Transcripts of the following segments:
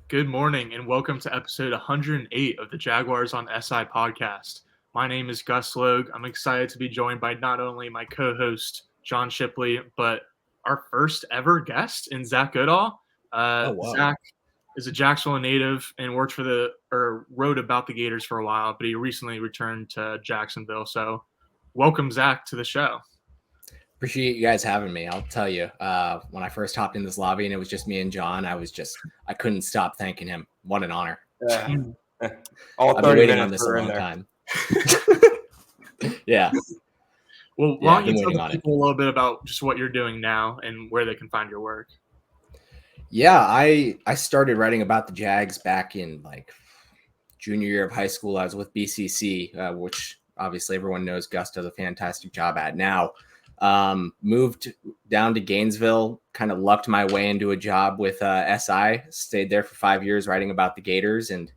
Good morning and welcome to episode 108 of the Jaguars on SI podcast. My name is Gus Logue. I'm excited to be joined by not only my co-host John Shipley, but our first ever guest in Zach Goodall. Zach is a Jacksonville native and wrote about the Gators for a while, but he recently returned to Jacksonville. So welcome, Zach, to the show. Appreciate you guys having me. I'll tell you, when I first hopped in this lobby and it was just me and John, I couldn't stop thanking him. What an honor. All 30 I've been waiting minutes on this a long time. Yeah. Well, why don't you tell people a little bit about just what you're doing now and where they can find your work? Yeah, I started writing about the Jags back in like junior year of high school. I was with BCC, which obviously everyone knows Gus does a fantastic job at now. Moved down to Gainesville, kind of lucked my way into a job with SI, stayed there for 5 years writing about the Gators. And,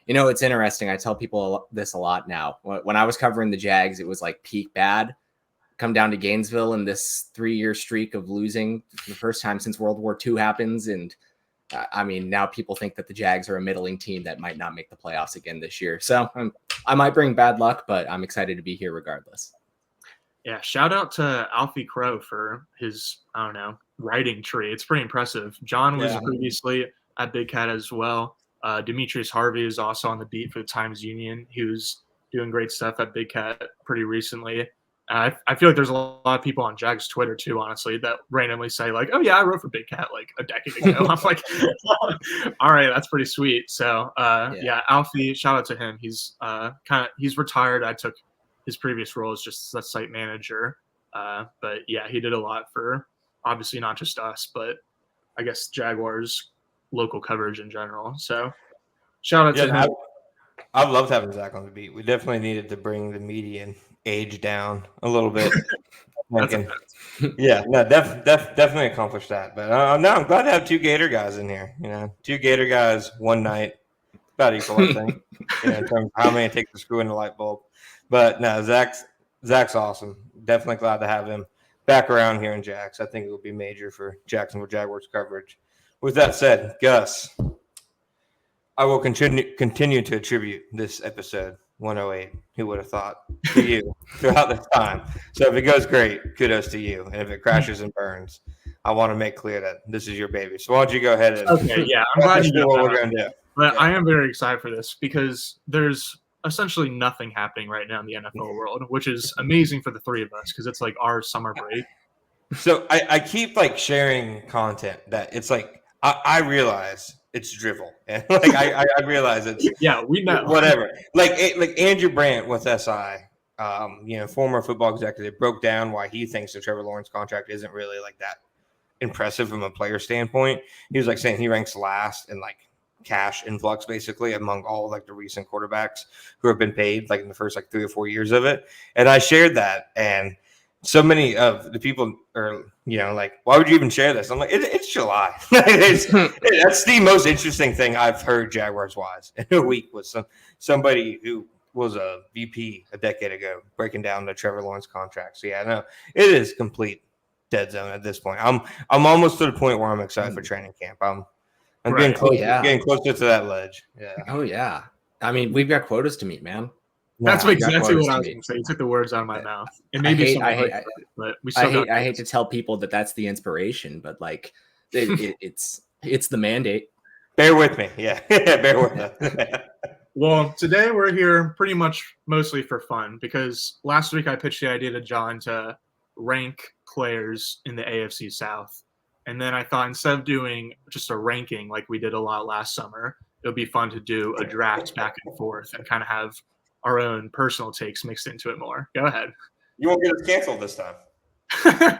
you know, it's interesting. I tell people this a lot now. When I was covering the Jags, it was like peak bad. Come down to Gainesville and this 3-year streak of losing for the first time since World War II happens. And I mean, now people think that the Jags are a middling team that might not make the playoffs again this year. So I might bring bad luck, but I'm excited to be here regardless. Yeah, shout out to Alfie Crow for his, writing tree. It's pretty impressive. John was previously at Big Cat as well. Demetrius Harvey is also on the beat for the Times-Union. He was doing great stuff at Big Cat pretty recently. I feel like there's a lot of people on Jags Twitter too, honestly, that randomly say like, "Oh yeah, I wrote for Big Cat like a decade ago." I'm like, "All right, that's pretty sweet." So yeah, Alfie, shout out to him. He's he's retired. I took his previous role as just a site manager. But yeah, he did a lot for obviously not just us, but I guess Jaguars local coverage in general. So shout out to him. I've loved having Zach on the beat. We definitely needed to bring the median age down a little bit. Definitely accomplished that. But I'm glad to have two Gator guys in here. You know, two Gator guys, one night, about equal, I think. In terms of how many it takes to screw in the light bulb. But no, Zach's awesome. Definitely glad to have him back around here in Jax. I think it will be major for Jacksonville Jaguars coverage. With that said, Gus, I will continue to attribute this episode 108. Who would have thought to you throughout this time? So if it goes great, kudos to you. And if it crashes and burns, I want to make clear that this is your baby. So why don't you go ahead and I'm glad you know what we're going to do. But I am very excited for this because there's essentially nothing happening right now in the NFL world, which is amazing for the three of us because it's like our summer break. So I keep like sharing content that it's like I realize it's drivel, and like I realize it's we know whatever. Like Andrew Brandt with SI, former football executive, broke down why he thinks the Trevor Lawrence contract isn't really like that impressive from a player standpoint. He was like saying he ranks last in like cash influx basically among all like the recent quarterbacks who have been paid like in the first like 3 or 4 years of it. And I shared that, and so many of the people are, like, why would you even share this? I'm like, it's July. That's the most interesting thing I've heard Jaguars wise in a week was somebody who was a VP a decade ago breaking down the Trevor Lawrence contract. So yeah, no, it is complete dead zone at this point. I'm almost to the point where I'm excited for training camp. I'm getting closer to that ledge. Yeah. Oh yeah. I mean, we've got quotas to meet, man. That's exactly what I was going to say. You took the words out of my mouth. It may be I hate to tell people that that's the inspiration, but like it's the mandate. Bear with me. Yeah. Bear with us. Well, today we're here pretty much mostly for fun because last week I pitched the idea to John to rank players in the AFC South. And then I thought instead of doing just a ranking like we did a lot last summer, it would be fun to do a draft back and forth and kind of have our own personal takes mixed into it more. Go ahead. You won't get us canceled this time. That's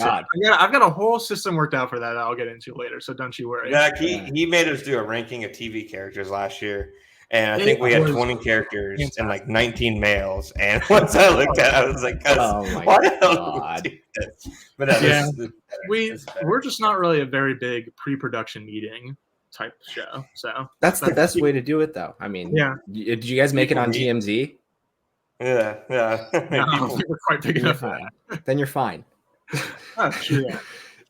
it. I've got a whole system worked out for that I'll get into later, so don't you worry. Yeah, he made us do a ranking of TV characters last year, and I think we had 20 characters and like 19 males. And once I looked at it, I was like, oh my God. But we're just not really a very big pre-production meeting type show. So that's the best way to do it, though. I mean, did you guys make it on TMZ? Yeah. No, we're quite big enough for that. Then you're fine. Oh, sure.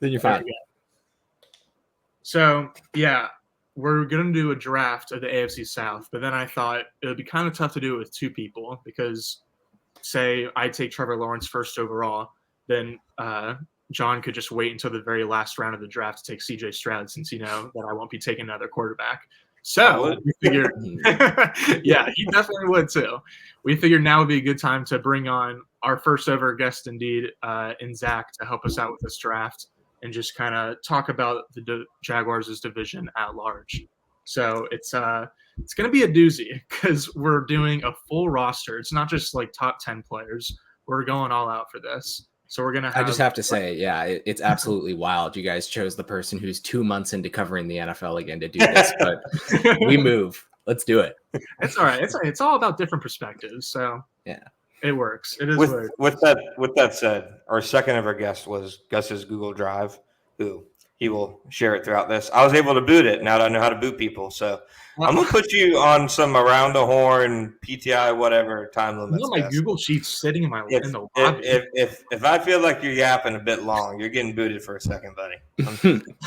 Then you're fine. So, yeah, we're going to do a draft of the AFC South, but then I thought it would be kind of tough to do it with two people because, say, I take Trevor Lawrence first overall, then John could just wait until the very last round of the draft to take CJ Stroud since you know that I won't be taking another quarterback. So we figured, yeah, he definitely would too. We figured now would be a good time to bring on our first ever guest, indeed, in Zach, to help us out with this draft and just kind of talk about the Jaguars' division at large. So it's going to be a doozy because we're doing a full roster. It's not just like top 10 players. We're going all out for this. So we're going to have – I just have to say, yeah, it's absolutely wild. You guys chose the person who's 2 months into covering the NFL again to do this, but we move. Let's do it. It's all right. It's all about different perspectives. So yeah, it works. It is with that said, our second ever guest was Gus's Google Drive, who he will share it throughout this. I was able to boot it now that I know how to boot people. So I'm gonna put you on some around the horn PTI whatever time limits. You know my Google Sheets sitting in the lobby. If I feel like you're yapping a bit long, you're getting booted for a second, buddy. I'm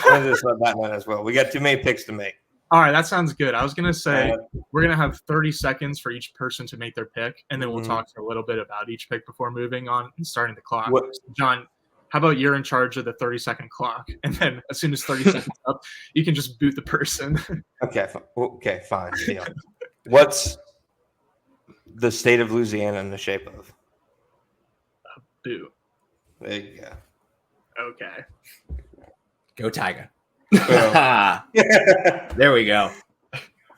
gonna just let that one as well. We got too many picks to make. All right, that sounds good. I was going to say we're going to have 30 seconds for each person to make their pick, and then we'll talk a little bit about each pick before moving on and starting the clock. John, how about you're in charge of the 30-second clock, and then as soon as 30 seconds up, you can just boot the person. Okay, fine. Deal. What's the state of Louisiana in the shape of? A boot. There you go. Okay. Go Tiger. There we go.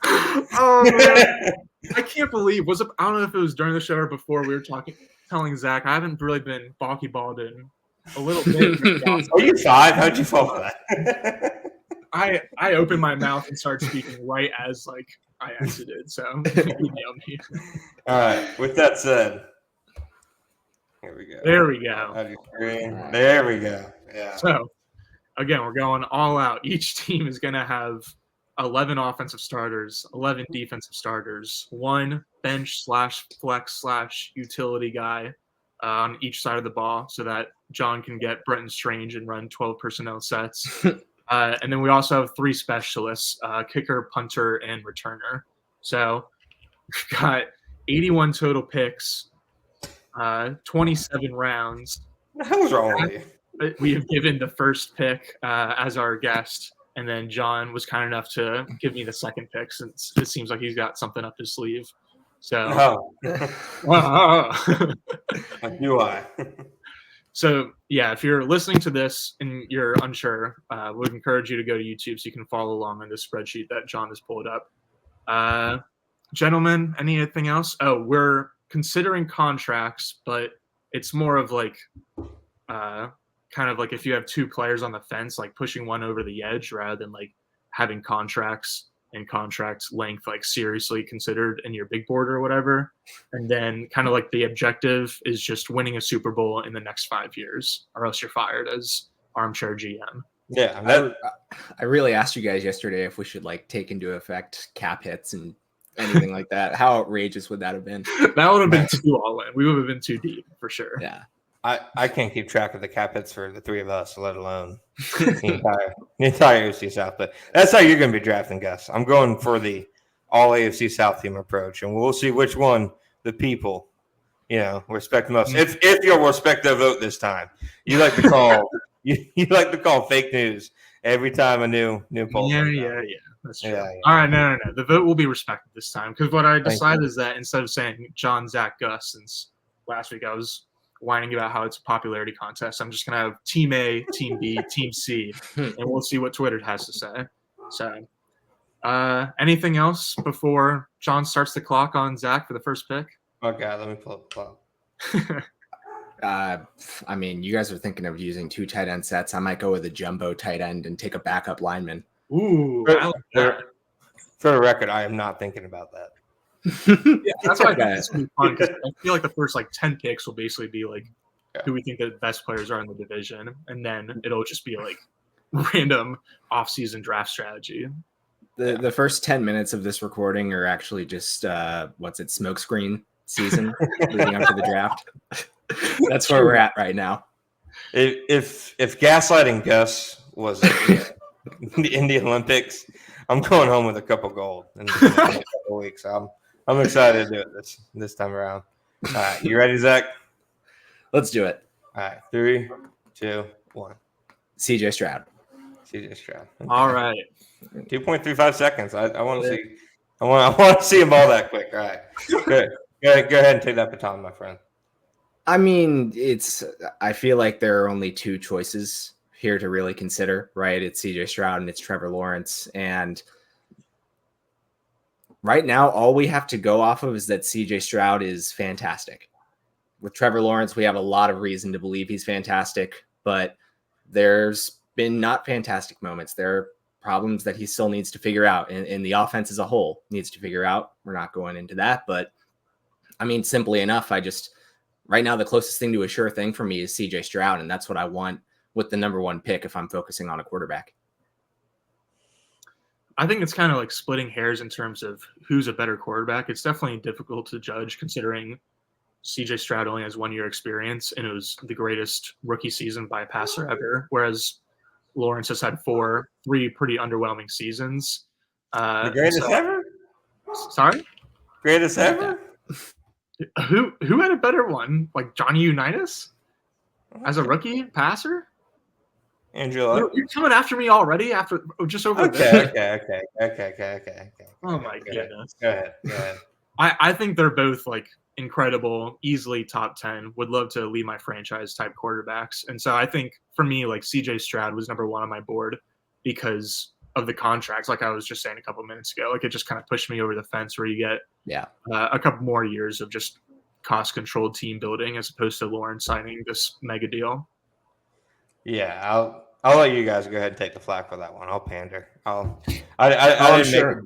Oh man. I can't believe I don't know if it was during the show or before we were telling Zach I haven't really been balky balled in a little bit. Are you 5? How'd you fall for that? I opened my mouth and started speaking right as I exited, so you nailed me. All right. With that said, here we go. There we go. There we go. Yeah. So again, we're going all out. Each team is going to have 11 offensive starters, 11 defensive starters, 1 bench / flex / utility guy on each side of the ball so that John can get Brenton Strange and run 12 personnel sets. And then we also have 3 specialists, kicker, punter, and returner. So we've got 81 total picks, 27 rounds. What the hell is wrong with you? We have given the first pick as our guest, and then John was kind enough to give me the second pick since it seems like he's got something up his sleeve. So, do I? So, yeah, if you're listening to this and you're unsure, would encourage you to go to YouTube so you can follow along on this spreadsheet that John has pulled up. Gentlemen, anything else? Oh, we're considering contracts, but it's more of kind of like if you have 2 players on the fence, like pushing one over the edge rather than having contracts and contract length seriously considered in your big board or whatever. And then kind of the objective is just winning a Super Bowl in the next 5 years or else you're fired as armchair GM. Yeah. I really asked you guys yesterday if we should take into effect cap hits and anything like that. How outrageous would that have been? That would have been too all in. We would have been too deep for sure. Yeah. I can't keep track of the cap hits for the 3 of us, let alone the entire AFC South. But that's how you're going to be drafting, Gus. I'm going for the all AFC South team approach, and we'll see which one the people, respect most. If you'll respect their vote this time, you like to call you like to call fake news every time a new poll. Yeah. That's true. Yeah. All right, no. The vote will be respected this time because what I decided is that instead of saying John, Zach, Gus, since last week I was whining about how it's a popularity contest, I'm just going to have Team A, Team B, Team C, and we'll see what Twitter has to say. So, anything else before John starts the clock on Zach for the first pick? Okay, let me pull up the clock. I mean, you guys are thinking of using 2 tight end sets. I might go with a jumbo tight end and take a backup lineman. Ooh, for the record, I am not thinking about that. Yeah, that's why I think it's going to be fun because I feel like the first 10 picks will basically be who we think the best players are in the division, and then it'll just be random off-season draft strategy. The first 10 minutes of this recording are actually just smokescreen season leading up to the draft. That's where we're at right now. If gaslighting Gus was in the Olympics, I'm going home with a cup of gold in a couple of weeks. I'm excited to do it this time around. All right, you ready, Zach? Let's do it. All right, 3, 2, 1. CJ Stroud. CJ Stroud. Okay. All right. 2.35 seconds. I want to see. I want to see him all that quick. All right. Good. Go ahead and take that baton, my friend. I mean, I feel like there are only two choices here to really consider, right? It's CJ Stroud and it's Trevor Lawrence. And right now, all we have to go off of is that CJ Stroud is fantastic. With Trevor Lawrence, we have a lot of reason to believe he's fantastic, but there's been not fantastic moments. There are problems that he still needs to figure out, and the offense as a whole needs to figure out. We're not going into that, but I mean, simply enough, right now, the closest thing to a sure thing for me is CJ Stroud, and that's what I want with the number one pick if I'm focusing on a quarterback. I think it's kind of like splitting hairs in terms of who's a better quarterback. It's definitely difficult to judge considering CJ Stroud only has 1 year experience, and it was the greatest rookie season by a passer ever, whereas Lawrence has had three pretty underwhelming seasons. The greatest ever? Sorry? Greatest ever? Who had a better one? Like Johnny Unitas as a rookie passer? Angela. You're coming after me already after just over Okay. Oh my goodness. Go ahead. I think they're both like incredible, easily top 10. Would love to lead my franchise type quarterbacks. And so I think for me, like CJ Stroud was number one on my board because of the contracts. Like I was just saying a couple minutes ago, like it just kind of pushed me over the fence where you get a couple more years of just cost controlled team building as opposed to Lawrence signing this mega deal. Yeah, I'll let you guys go ahead and take the flack for that one. I'll pander. I'm sure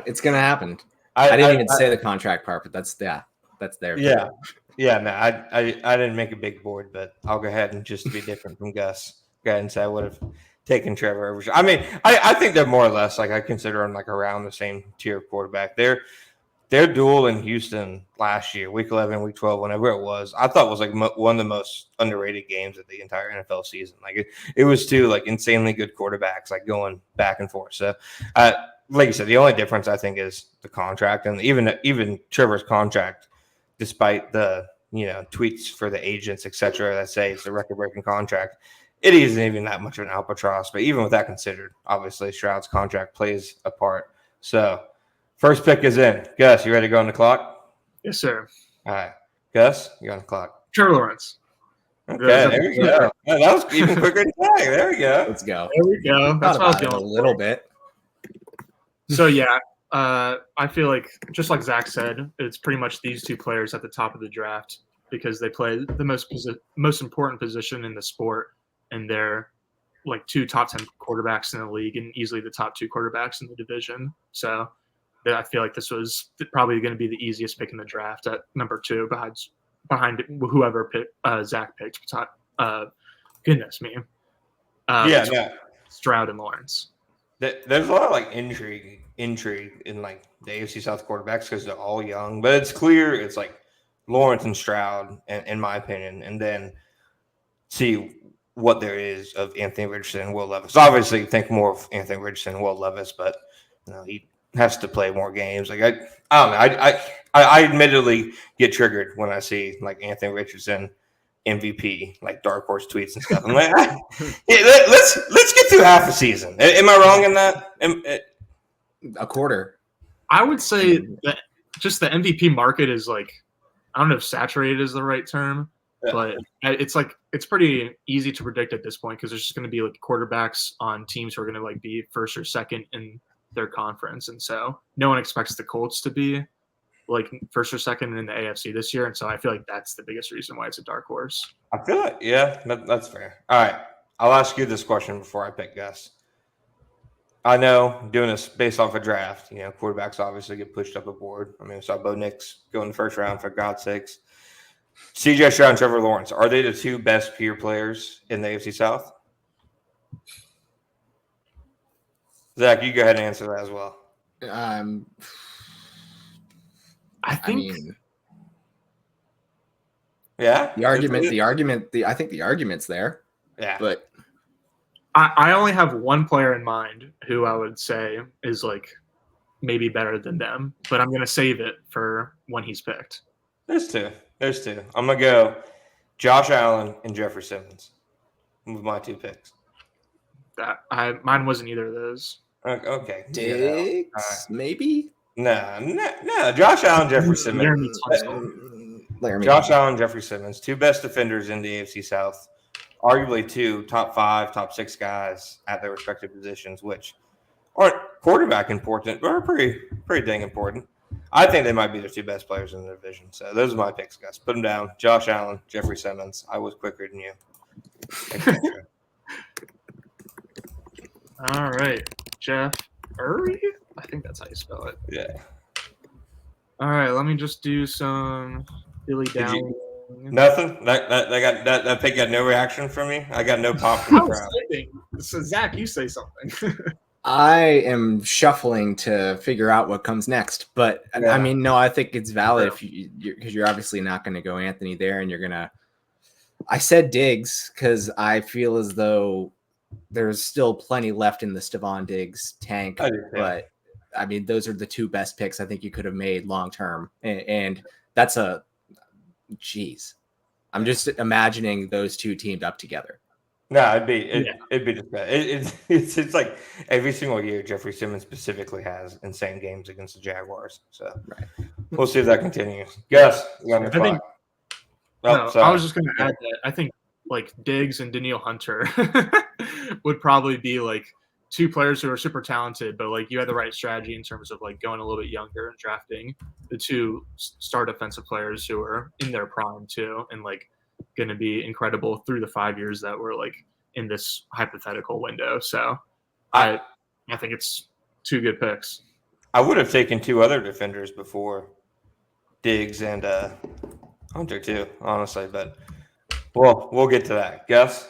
it's gonna happen. I didn't even say the contract part, but that's there. Yeah. No, I didn't make a big board, but I'll go ahead and just be different from Gus. Go ahead and say I would have taken Trevor over. I mean, I think they're more or less like I consider them like around the same tier of quarterback. Their duel in Houston last year, week 11, week 12, whenever it was, I thought was like one of the most underrated games of the entire NFL season. Like it was two like insanely good quarterbacks like going back and forth. So, like you said, the only difference I think is the contract, and even Trevor's contract, despite the tweets for the agents, etc., that say it's a record-breaking contract, it isn't even that much of an albatross. But even with that considered, obviously Stroud's contract plays a part. So. First pick is in. Gus, you ready to go on the clock? Yes, sir. All right. Gus, you're on the clock. Trevor Lawrence. Okay, there we go. Yeah, that was even quicker than that. There we go. Let's go. There we go. That's what I was going a little bit. So, yeah, I feel like, just like Zach said, it's pretty much these two players at the top of the draft because they play the most important position in the sport, and they're like two top 10 quarterbacks in the league and easily the top two quarterbacks in the division. So, I feel like this was probably going to be the easiest pick in the draft at number 2 behind whoever Zach picked. Goodness me. Stroud and Lawrence. There's a lot of like intrigue in like the AFC South quarterbacks because they're all young, but it's clear it's like Lawrence and Stroud, in my opinion, and then see what there is of Anthony Richardson and Will Levis. Obviously, think more of Anthony Richardson and Will Levis, but he has to play more games. Like I don't know. I admittedly get triggered when I see like Anthony Richardson MVP, like dark horse tweets and stuff. I'm like, let's get through half a season. Am I wrong in that? A quarter. I would say that just the MVP market is like, I don't know if saturated is the right term, but it's pretty easy to predict at this point because there's just going to be like quarterbacks on teams who are going to like be first or second in their conference, and so no one expects the Colts to be like first or second in the AFC this year, and so I feel like that's the biggest reason why it's a dark horse. I feel like that's fair. All right, I'll ask you this question before I pick Gus. I know doing this based off a draft, quarterbacks obviously get pushed up a board. I mean, I saw Bo Nix go in the first round for God's sakes. CJ Stroud and Trevor Lawrence, are they the two best peer players in the AFC South? Zach, you go ahead and answer that as well. I think the argument's there. Yeah. But I only have one player in mind who I would say is like maybe better than them, but I'm gonna save it for when he's picked. There's two. I'm gonna go Josh Allen and Jeffrey Simmons with my 2 picks. Mine wasn't either of those. Okay. Diggs, maybe? No. Josh Allen, Jeffrey Simmons. Josh Allen, Jeffrey Simmons, 2 best defenders in the AFC South. Arguably 2 top 5, top 6 guys at their respective positions, which aren't quarterback important, but are pretty dang important. I think they might be the 2 best players in the division. So those are my picks, guys. Put them down. Josh Allen, Jeffrey Simmons. I was quicker than you. All right, Jeff Uri? I think that's how you spell it. Yeah. All right, let me just do some Billy Dowling. Nothing? That pick got no reaction from me? I got no pop from the crowd. So, Zach, you say something. I am shuffling to figure out what comes next, but yeah. I mean, no, I think it's valid because you're obviously not going to go Anthony there, and you're going to. I said Diggs because I feel as though there's still plenty left in the Stephon Diggs tank, but I mean, those are the 2 best picks I think you could have made long term, and that's geez. I'm just imagining those 2 teamed up together. No, it'd be just bad. It's like every single year Jeffrey Simmons specifically has insane games against the Jaguars. So we'll see if that continues. Gus, you on your clock. I was just going to add that I think like Diggs and Danielle Hunter would probably be like 2 players who are super talented, but like you had the right strategy in terms of like going a little bit younger and drafting the 2 star defensive players who are in their prime too, and like going to be incredible through the 5 years that we're like in this hypothetical window. So I think it's 2 good picks. I would have taken 2 other defenders before Diggs and Hunter too, honestly, but we'll get to that. Gus,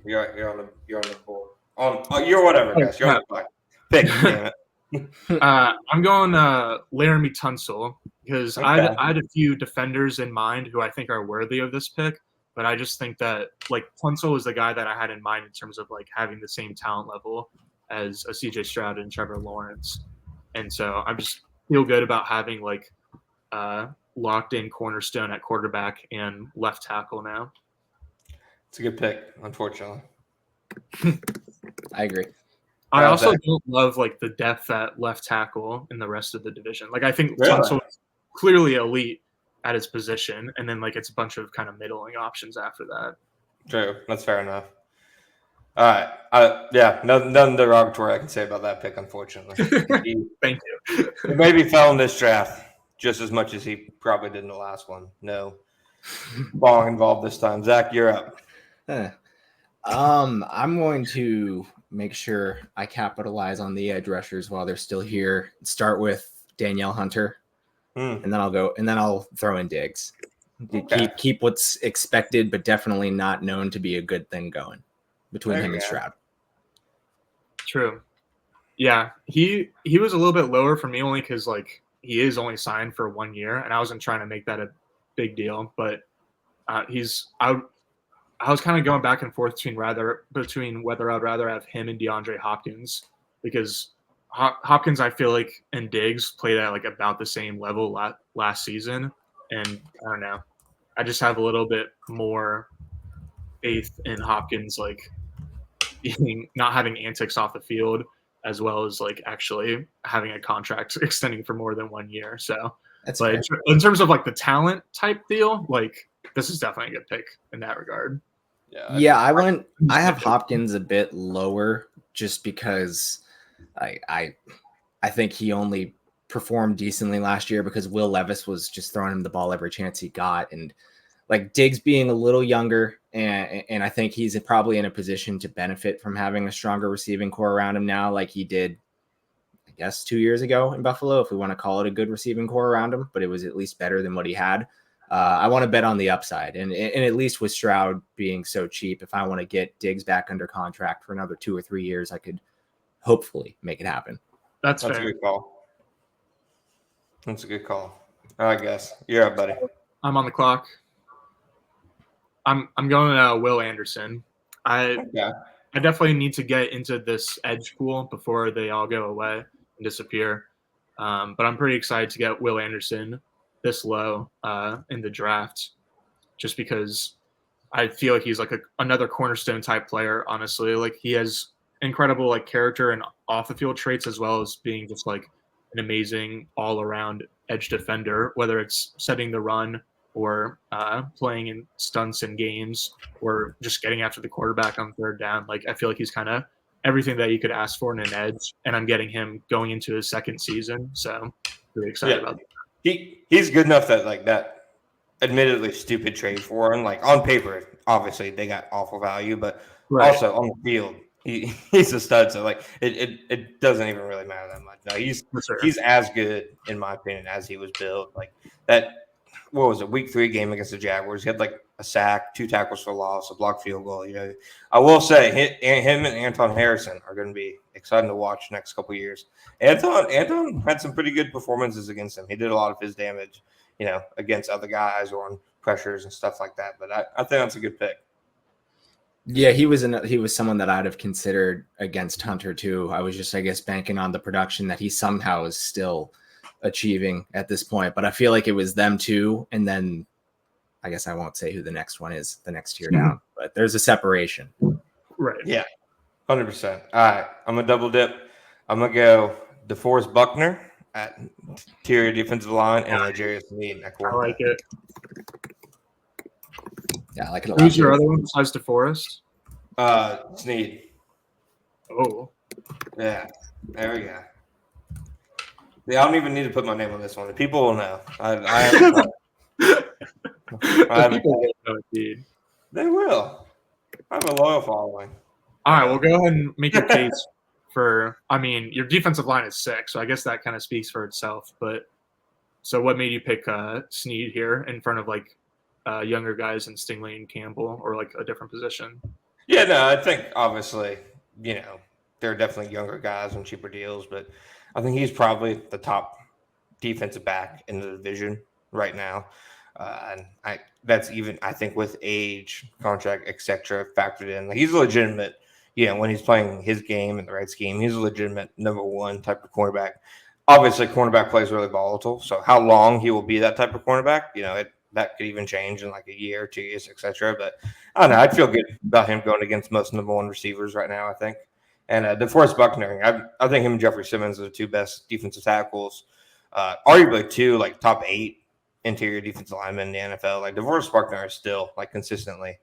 you're on the board. You're whatever, Gus. You're on the clock. Pick, damn it. I'm going Laramie Tunsil because I had a few defenders in mind who I think are worthy of this pick, but I just think that like Tunsil is the guy that I had in mind in terms of like having the same talent level as a CJ Stroud and Trevor Lawrence, and so I just feel good about having like locked in cornerstone at quarterback and left tackle now. It's a good pick, unfortunately. I agree. I also don't love like the depth at left tackle in the rest of the division. Like I think Tunsil is clearly elite at his position, and then like it's a bunch of kind of middling options after that. True, that's fair enough. All right, nothing derogatory I can say about that pick, unfortunately. Thank you. He maybe fell in this draft just as much as he probably did in the last one. No ball involved this time. Zach, you're up. I'm going to make sure I capitalize on the edge rushers while they're still here. Start with Danielle Hunter, and then I'll throw in Diggs. Okay. Keep what's expected, but definitely not known to be a good thing going between him and Stroud. True. Yeah, he was a little bit lower for me only because like he is only signed for 1 year, and I wasn't trying to make that a big deal, but I was kind of going back and forth between whether I'd rather have him and DeAndre Hopkins, because Hopkins I feel like and Diggs played at like about the same level last season, and I don't know, I just have a little bit more faith in Hopkins like not having antics off the field as well as like actually having a contract extending for more than 1 year. So but in terms of like the talent type deal, like this is definitely a good pick in that regard. Yeah, I have Hopkins a bit lower just because I think he only performed decently last year because Will Levis was just throwing him the ball every chance he got, and like Diggs being a little younger, and I think he's probably in a position to benefit from having a stronger receiving core around him now, like he did, I guess, 2 years ago in Buffalo, if we want to call it a good receiving core around him, but it was at least better than what he had. I want to bet on the upside, and at least with Stroud being so cheap, if I want to get Diggs back under contract for another 2 or 3 years, I could hopefully make it happen. That's fair. A good call. That's a good call. All right, guys, you're up, buddy. I'm on the clock. I'm going Will Anderson. I I definitely need to get into this edge pool before they all go away and disappear. But I'm pretty excited to get Will Anderson this low in the draft, just because I feel like he's like another cornerstone type player. Honestly, like he has incredible like character and off the field traits, as well as being just like an amazing all around edge defender, whether it's setting the run or playing in stunts in games or just getting after the quarterback on third down. Like I feel like he's kind of everything that you could ask for in an edge, and I'm getting him going into his second season. So really excited about that. He's good enough that like that admittedly stupid trade for him. Like on paper, obviously they got awful value, but also on the field, he's a stud. So like it doesn't even really matter that much. No, he's as good in my opinion as he was built. Like that. What was it? Week 3 game against the Jaguars. He had like a sack, 2 tackles for loss, a blocked field goal. You know, I will say him and Anton Harrison are going to be exciting to watch next couple of years. Anton had some pretty good performances against him. He did a lot of his damage, you know, against other guys or on pressures and stuff like that. But I think that's a good pick. Yeah, he was someone that I'd have considered against Hunter too. I was just, I guess, banking on the production that he somehow is still achieving at this point, but I feel like it was them two, and then I guess I won't say who the next one is, the next tier down, but there's a separation. Right. Yeah, 100%. All right, I'm gonna double dip. I'm gonna go DeForest Buckner at interior defensive line and L'Jarius Sneed at quarterback. I like it. Yeah, I like it a lot. Who's your other one besides DeForest? Sneed. Oh. Yeah, there we go. Yeah, I don't even need to put my name on this one. The people will know. They will. I have a loyal following. All right, well, go ahead and make your case for. I mean, your defensive line is sick, so I guess that kind of speaks for itself. But so, what made you pick Sneed here in front of like younger guys in Stingley and Campbell, or like a different position? Yeah, no, I think obviously, you know, there are definitely younger guys on cheaper deals, but I think he's probably the top defensive back in the division right now. And that's even, I think, with age, contract, etc. factored in. Like he's a legitimate, you know, when he's playing his game in the right scheme, he's a legitimate number 1 type of cornerback. Obviously, cornerback play is really volatile. So how long he will be that type of cornerback, you know, that could even change in like a year, 2 years, etc. But I don't know. I'd feel good about him going against most number 1 receivers right now, I think. And DeForest Buckner, I think him and Jeffrey Simmons are the 2 best defensive tackles, arguably 2 like top 8 interior defensive linemen in the NFL. Like DeForest Buckner is still like consistently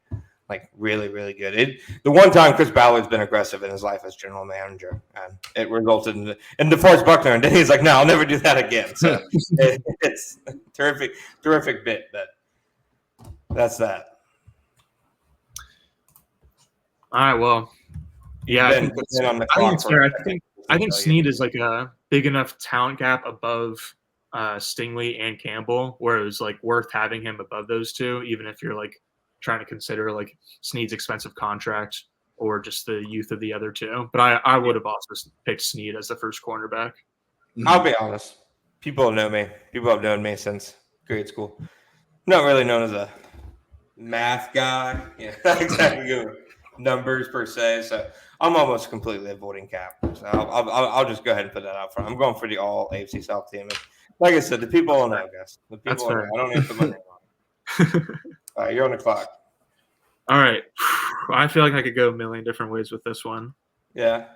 like really, really good. The one time Chris Ballard's been aggressive in his life as general manager, and it resulted in DeForest Buckner, and then he's like, "No, I'll never do that again." So it's a terrific bit, but that's that. All right, well. Yeah, I think it's fair. I think Sneed is like a big enough talent gap above Stingley and Campbell, where it was like worth having him above those 2, even if you're like trying to consider like Sneed's expensive contract or just the youth of the other 2. But I would have also picked Sneed as the first cornerback. I'll be honest. People know me. People have known me since grade school. Not really known as a math guy. Yeah, not exactly good numbers per se. So I'm almost completely avoiding cap. So I'll just go ahead and put that out front. I'm going for the all AFC South team. And like I said, the people will know, guys. The people will know. I don't need to put my name on it. All right, you're on the clock. All right. I feel like I could go a million different ways with this one. Yeah.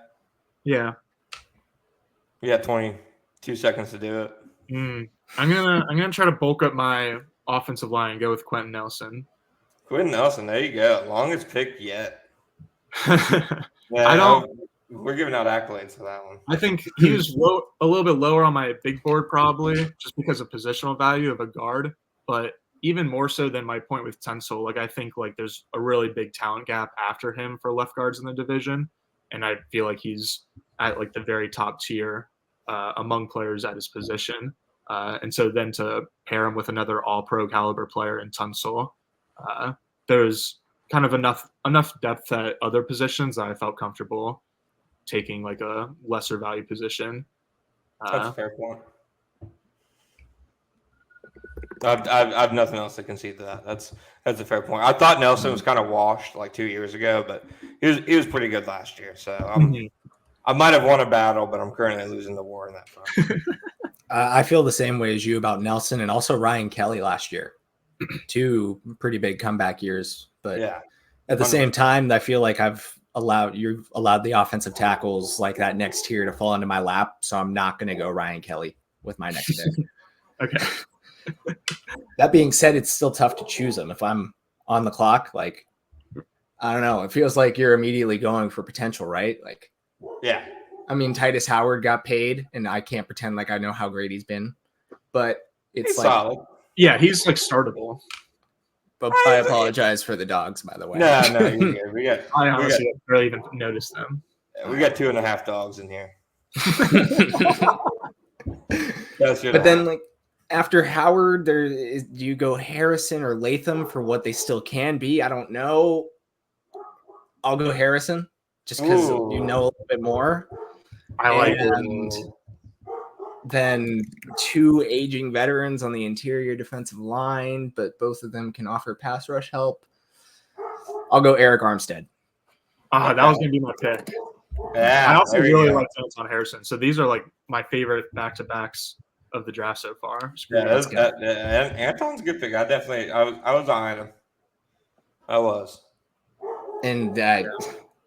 Yeah. You got 22 seconds to do it. I'm gonna try to bulk up my offensive line and go with Quentin Nelson. Quentin Nelson, there you go. Longest pick yet. Yeah, we're giving out accolades for that one. I think he was a little bit lower on my big board probably just because of positional value of a guard, but even more so than my point with Tunsil. Like I think like there's a really big talent gap after him for left guards in the division, and I feel like he's at like the very top tier among players at his position. And so then to pair him with another all-pro caliber player in Tunsil, there's kind of enough depth at other positions that I felt comfortable taking like a lesser value position. That's a fair point. I've nothing else to concede to that. That's a fair point. I thought Nelson was kind of washed like 2 years ago, but he was pretty good last year. So I might have won a battle, but I'm currently losing the war in that front. I feel the same way as you about Nelson and also Ryan Kelly last year. 2 pretty big comeback years, but at the same time, I feel like you've allowed the offensive tackles like that next tier to fall into my lap, so I'm not going to go Ryan Kelly with my next pick. Okay. That being said, it's still tough to choose them. If I'm on the clock, like, I don't know, it feels like you're immediately going for potential, right? Like, yeah. I mean, Titus Howard got paid, and I can't pretend like I know how great he's been, but he's solid. Yeah, he's like startable. But I apologize for the dogs, by the way. No, you're good. I honestly didn't really even notice them. We got 2.5 dogs in here. But then, like, after Howard, do you go Harrison or Latham for what they still can be? I don't know. I'll go Harrison just because you know a little bit more. I like it. Then 2 aging veterans on the interior defensive line, but both of them can offer pass rush help. I'll go Eric Armstead. That was going to be my pick. Yeah, I also really like Anton Harrison. So these are like my favorite back-to-backs of the draft so far. Anton's a good pick. I was eyeing him. I was. And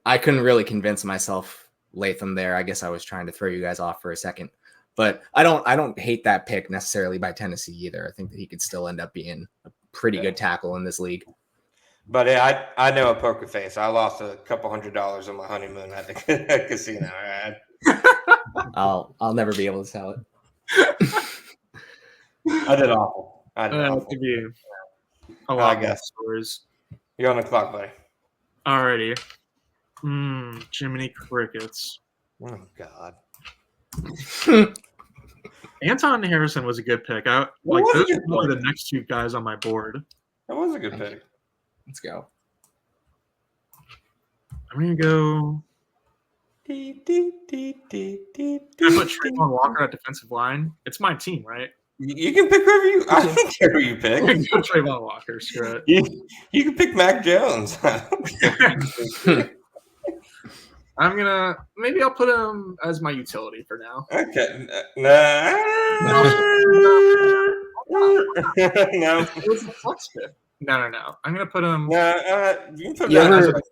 I couldn't really convince myself Latham there. I guess I was trying to throw you guys off for a second. But I don't hate that pick necessarily by Tennessee either. I think that he could still end up being a pretty good tackle in this league. But I know a poker face. I lost a couple $100 on my honeymoon at the casino. Right? I'll never be able to sell it. I did awful. Give you a lot of stories. You're on the clock, buddy. Alrighty. Jiminy Crickets. Oh God. Anton Harrison was a good pick. Those were the next 2 guys on my board. That was a good pick. Let's go. I'm gonna go. I put Trayvon Walker at defensive line. It's my team, right? You can pick whoever you. I don't care who you pick. Go Trayvon Walker. Screw it. You can pick Mac Jones. Maybe I'll put him as my utility for now. Okay. No. It was a flex pick. No. I'm gonna put him. You can put as a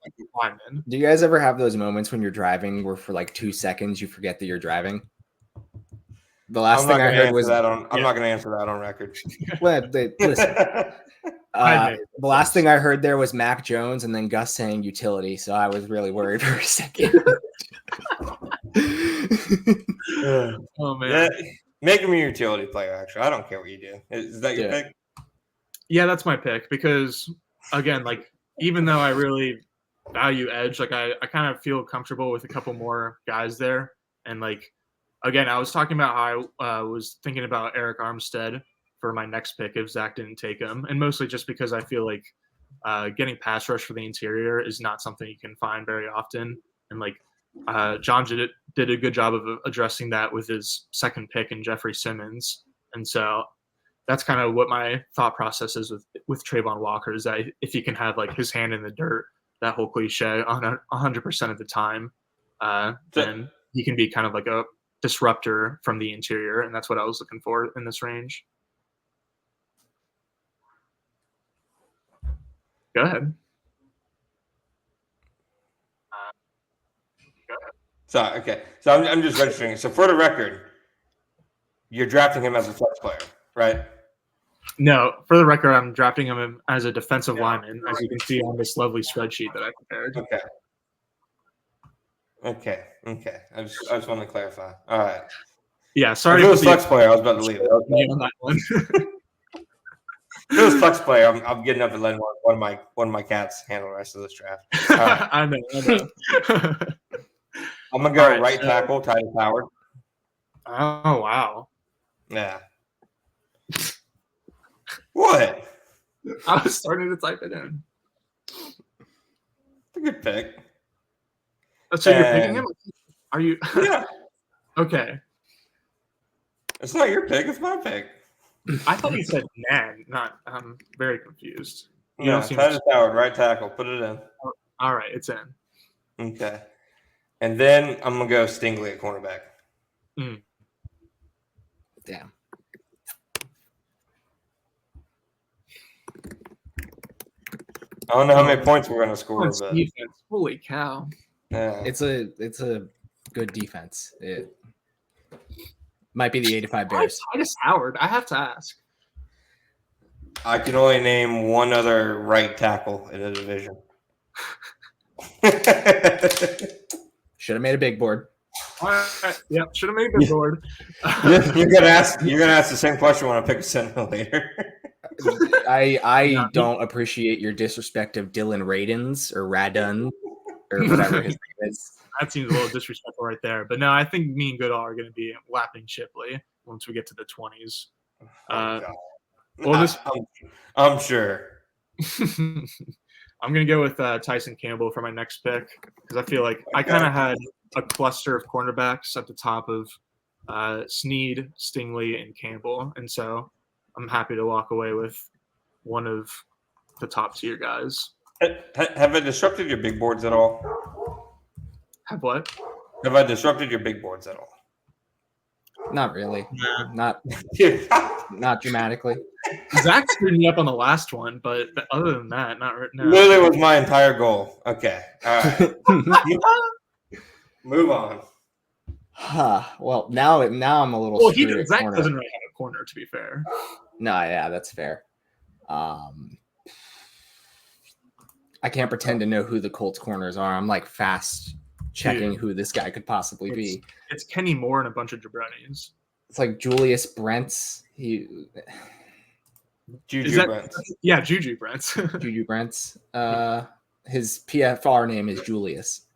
lineman. Do you guys ever have those moments when you're driving where for like 2 seconds you forget that you're driving? The last thing I heard was I'm not going to answer that on record. Well, listen. The last thing I heard there was Mac Jones and then Gus saying utility, so I was really worried for a second. Oh man, make him a utility player. Actually, I don't care what you do. Is that your pick? Yeah, that's my pick because again, like even though I really value edge, like I kind of feel comfortable with a couple more guys there, and like again, I was talking about how I was thinking about Eric Armstead for my next pick if Zach didn't take him, and mostly just because I feel like getting pass rush for the interior is not something you can find very often, and like John did a good job of addressing that with his second pick in Jeffrey Simmons, and so that's kind of what my thought process is with Trayvon Walker is that if he can have like his hand in the dirt, that whole cliche on 100% of the time, then he can be kind of like a disruptor from the interior, and that's what I was looking for in this range. Go ahead. So I'm just registering. So for the record, you're drafting him as a flex player, right? No, for the record, I'm drafting him as a defensive lineman, as you can see on this lovely spreadsheet that I prepared. Okay. I just want to clarify. All right. Yeah, sorry. If it was flex player, I was about to leave it. On that one. If it was flex player, I'm getting up and letting one of my cats handle the rest of this draft. Right. I know. I'm gonna go right tackle, Titus Howard. Oh wow. Yeah. What? I was starting to type it in. It's a good pick. So you're picking him? Are you? Yeah. Okay. It's not your pick. It's my pick. I thought you said Nan. Not. I'm very confused. You Yeah, don't seem. Titus Howard, right tackle. Put it in. All right, it's in. Okay. And then I'm going to go Stingley at cornerback. Damn. I don't know how many points we're going to score, That's but defense. Holy cow! yeah. It's a good defense. It might be the 85 Why Bears. Titus Howard? I have to ask. I can only name one other right tackle in the division. Should have made a big board. All right. Yep, should have made the board. You're gonna ask the same question when I pick a center later. I don't appreciate your disrespect of Dylan Radins or Radun or whatever his name is. That seems a little disrespectful right there. But no, I think me and Goodall are going to be lapping Shipley once we get to the 20s. I'm sure. I'm going to go with Tyson Campbell for my next pick because I feel like I kind of had a cluster of cornerbacks at the top of Snead, Stingley, and Campbell. And so I'm happy to walk away with one of the top tier guys. Have I disrupted your big boards at all? Have what? Have I disrupted your big boards at all? Not really. Not dramatically. Zach screwed me up on the last one, but other than that, no. Literally was my entire goal. Okay. All right. Move on. Well, now I'm a little. Well, Zach corner. doesn't really have a corner, to be fair. No, yeah, that's fair. I can't pretend to know who the Colts corners are. I'm like fast checking who this guy could possibly be. It's Kenny Moore and a bunch of jabronis. It's like Julius Brents. Juju Brents. Yeah, Juju Brents. Juju Brents. His PFR name is Julius.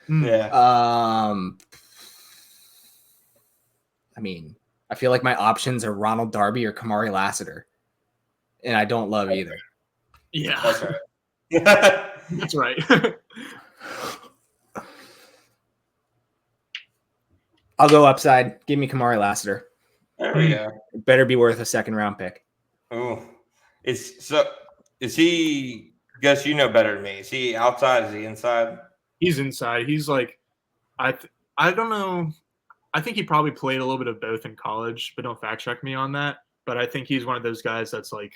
Yeah. I mean, I feel like my options are Ronald Darby or Kamari Lassiter, and I don't love either. Yeah, That's right. that's right. I'll go upside. Give me Kamari Lassiter. There we go. It better be worth a second round pick. Oh, is he? Guess you know better than me. Is he outside? Is he inside? He's inside. He's like, I don't know. I think he probably played a little bit of both in college, but don't fact check me on that. But I think he's one of those guys that's like,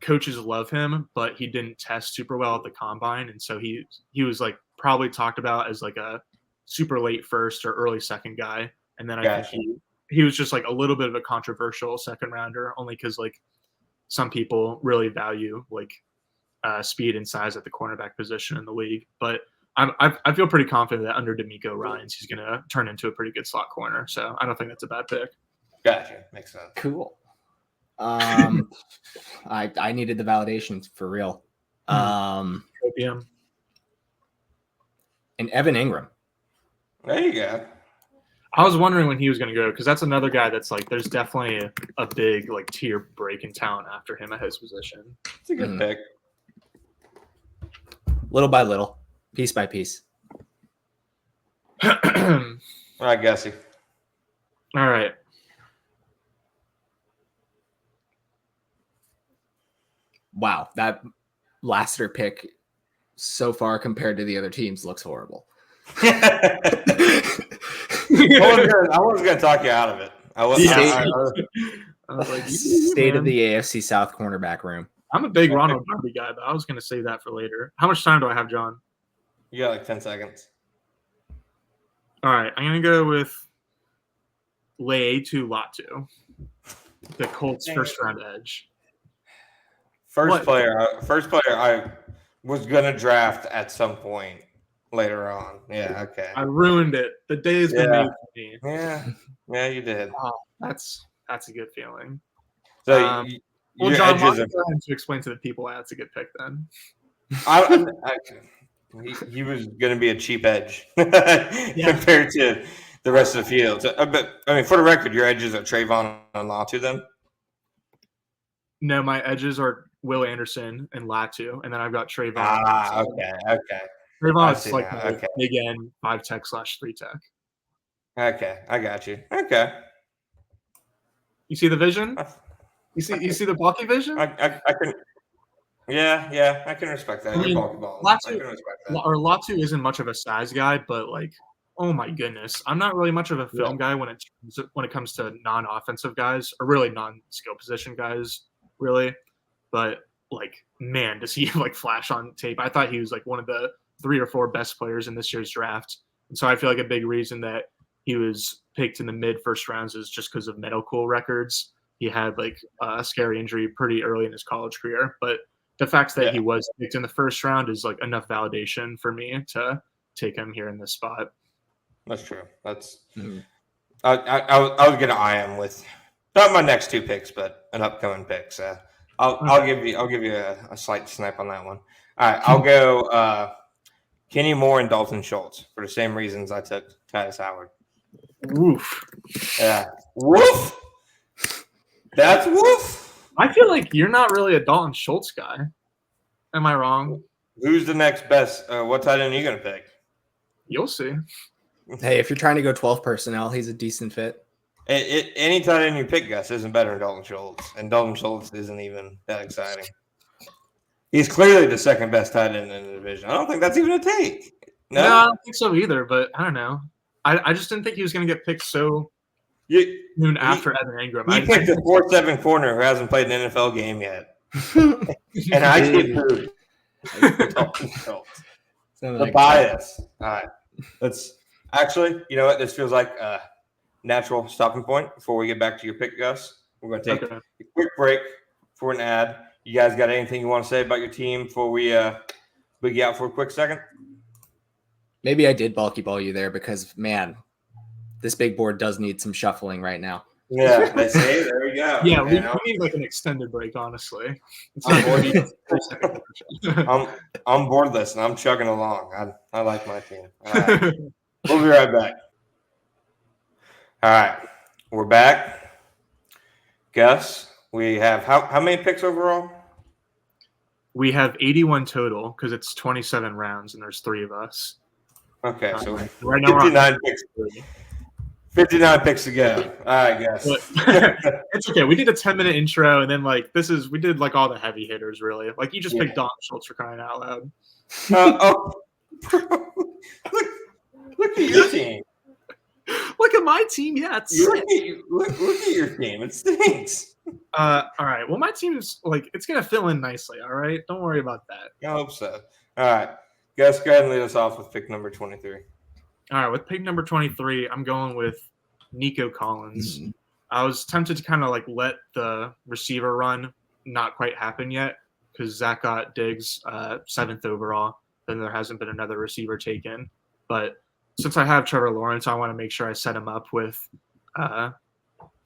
coaches love him, but he didn't test super well at the combine, and so he was like probably talked about as like a super late first or early second guy. And then I think he was just like a little bit of a controversial second rounder, only because like some people really value like speed and size at the cornerback position in the league. But I feel pretty confident that under D'Amico Ryans, he's going to turn into a pretty good slot corner. So I don't think that's a bad pick. Gotcha. Makes sense. Cool. I needed the validation for real. Opium. And Evan Ingram. There you go. I was wondering when he was going to go because that's another guy that's like there's definitely a big like tier break in talent after him at his position. It's a good pick. Little by little, piece by piece. All right, Gussie. All right. Wow, that Lassiter pick so far compared to the other teams looks horrible. I wasn't going to talk you out of it. I was like, State of the AFC South cornerback room. I'm a big Ronald Darby guy, but I was going to save that for later. How much time do I have, John? You got like 10 seconds. All right, I'm going to go with Leatu Latu, the Colts first round edge. First player I was going to draft at some point later on. Yeah, okay. I ruined it. The day has been made for me. Yeah, you did. Oh, that's a good feeling. So well, John, why don't you explain to the people why that's a good pick then? He was going to be a cheap edge compared to the rest of the field. So, but I mean, for the record, your edges are Trayvon and Latu then? No, my edges are Will Anderson and Latu, and then I've got Trayvon. Okay. Trayvon is like big end 5-tech/3 tech. Okay, I got you. Okay. You see the vision? You see the bulky vision? I can. Yeah, I can respect that. I mean, You're bulky balls. I can respect that. Latu isn't much of a size guy, but like, oh my goodness, I'm not really much of a film guy when it comes to non-offensive guys or really non-skill position guys, really. But like, man, does he like flash on tape? I thought he was like one of the 3 or 4 best players in this year's draft, and so I feel like a big reason that he was picked in the mid first rounds is just because of medical records. He had like a scary injury pretty early in his college career, but the fact that he was picked in the first round is like enough validation for me to take him here in this spot. That's true. That's I was gonna eye him with not my next 2 picks, but an upcoming pick. So I'll give you a slight snipe on that one. All right, I'll go Kenny Moore and Dalton Schultz for the same reasons I took Titus Howard. Woof. Yeah. Woof. That's woof. I feel like you're not really a Dalton Schultz guy. Am I wrong? Who's the next best? What tight end are you going to pick? You'll see. Hey, if you're trying to go 12 personnel, he's a decent fit. Any tight end you pick, Gus, isn't better than Dalton Schultz. And Dalton Schultz isn't even that exciting. He's clearly the second best tight end in the division. I don't think that's even a take. No, I don't think so either, but I don't know. I just didn't think he was going to get picked so soon after Evan Ingram. He picked a 4'7" corner who hasn't played an NFL game yet. And I get food. The bias. All right. Let's actually, you know what? This feels like a natural stopping point before we get back to your pick, Gus. We're going to take a quick break for an ad. You guys got anything you want to say about your team before we big you out for a quick second? Maybe I did bulky ball you there because, man, this big board does need some shuffling right now. Yeah, they say. There we go. Yeah, we need like an extended break, honestly. It's not I'm boardless and I'm chugging along. I like my team. All right. We'll be right back. All right. We're back. Gus, we have how many picks overall? We have 81 total because it's 27 rounds and there's 3 of us. Okay, so right now 59 picks. 59 picks to go. All right, guys. It's okay. We did a 10-minute intro, and then we did like all the heavy hitters, really. Like you just picked Dalton Schultz for crying out loud. Look at your team. Look at my team. Yeah, it's look at your team. It stinks. All right. Well, my team's it's gonna fill in nicely. All right. Don't worry about that. I hope so. All right. Gus, go ahead and lead us off with pick number 23. All right, with pick number 23, I'm going with Nico Collins. I was tempted to kind of let the receiver run not quite happen yet because Zach got Diggs 7th overall. Then there hasn't been another receiver taken. But since I have Trevor Lawrence, I want to make sure I set him up with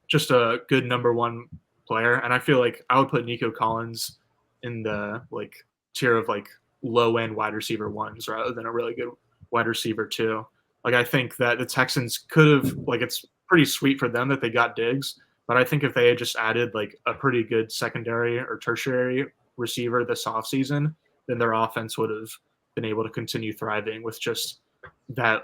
just a good number 1 player. And I feel like I would put Nico Collins in the tier of low-end wide receiver 1s rather than a really good wide receiver 2. I think that the Texans could have, it's pretty sweet for them that they got Diggs, but I think if they had just added, a pretty good secondary or tertiary receiver this offseason, then their offense would have been able to continue thriving with just that,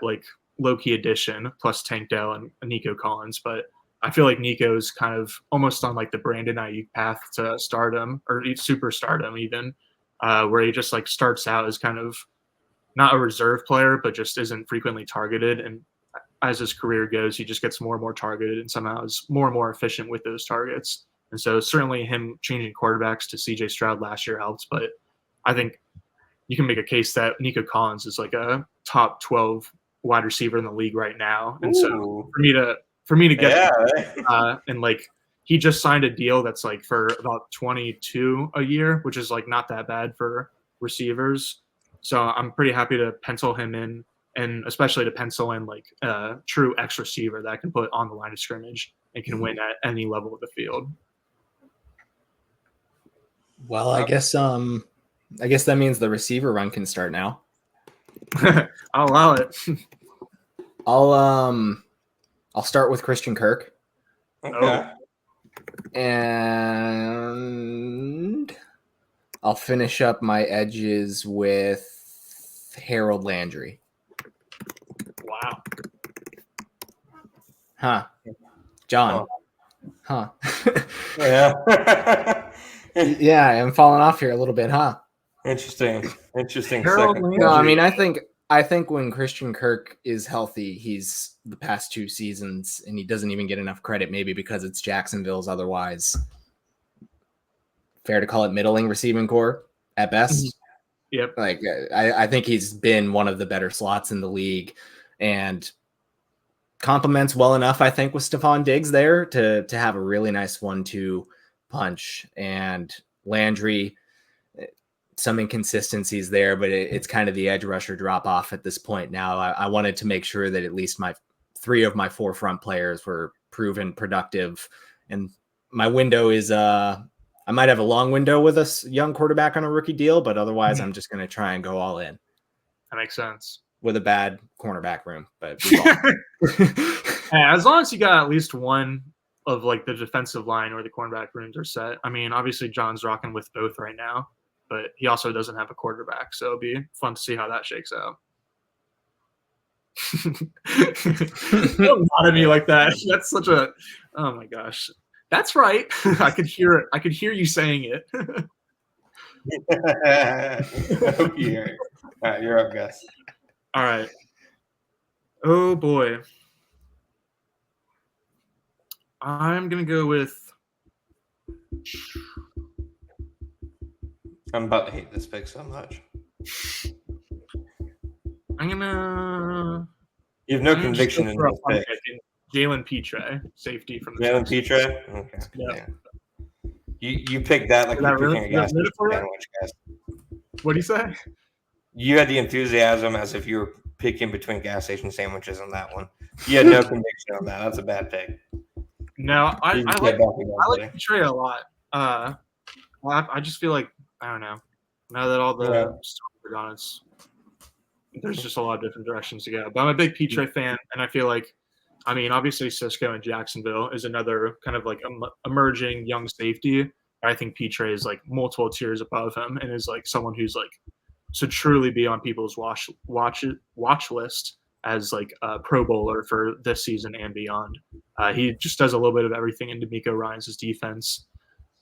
low-key addition plus Tank Dell and Nico Collins. But I feel like Nico's kind of almost on, the Brandon Ayuk path to stardom or super stardom even, where he just, starts out as kind of not a reserve player, but just isn't frequently targeted. And as his career goes, he just gets more and more targeted and somehow is more and more efficient with those targets. And so certainly him changing quarterbacks to CJ Stroud last year helped, but I think you can make a case that Nico Collins is a top 12 wide receiver in the league right now. And so for me to get and he just signed a deal that's for about 22 a year, which is not that bad for receivers. So I'm pretty happy to pencil him in, and especially to pencil in a true X receiver that I can put on the line of scrimmage and can win at any level of the field. Well, I guess that means the receiver run can start now. I'll allow it. I'll start with Christian Kirk. Okay. And I'll finish up my edges with Harold Landry. Wow. Huh. John. Huh. Yeah. Yeah, I'm falling off here a little bit, huh? Interesting. Harold Second. No, I Landry. mean, I think when Christian Kirk is healthy, he's the past 2 seasons, and he doesn't even get enough credit, maybe because it's Jacksonville's otherwise fair to call it middling receiving core at best. Yep. Like I think he's been one of the better slots in the league, and complements well enough, I think, with Stephon Diggs there to have a really nice 1-2 punch. And Landry, some inconsistencies there, but it's kind of the edge rusher drop off at this point now. I wanted to make sure that at least my 3 of my 4 front players were proven productive, and my window is I might have a long window with a young quarterback on a rookie deal, but otherwise I'm just going to try and go all in. That makes sense. With a bad cornerback room, but as long as you got at least one of like the defensive line or the cornerback rooms are set. I mean, obviously John's rocking with both right now, but he also doesn't have a quarterback, so it'll be fun to see how that shakes out. Don't nod at me like that. That's such a oh my gosh. That's right. I could hear it. I could hear you saying it. I hope you hear it. All right, you're up, Gus. All right. Oh boy. I'm gonna go with. I'm about to hate this pick so much. I'm gonna. You have no conviction in this pick. Jalen Petre, safety from the Jalen Petre? Okay. Yeah. You picked that like you're picking a gas station sandwich, guys. What do you say? You had the enthusiasm as if you were picking between gas station sandwiches on that one. You had no conviction on that. That's a bad pick. No, I like Petre a lot. I just feel like I don't know. Now that all the stuff are gone, there's just a lot of different directions to go. But I'm a big Petre fan, and I feel like, I mean, obviously Cisco in Jacksonville is another kind of like emerging young safety. I think Petre is like multiple tiers above him and is like someone who's like should truly be on people's watch list as like a Pro Bowler for this season and beyond. He just does a little bit of everything in D'Amico Ryans' defense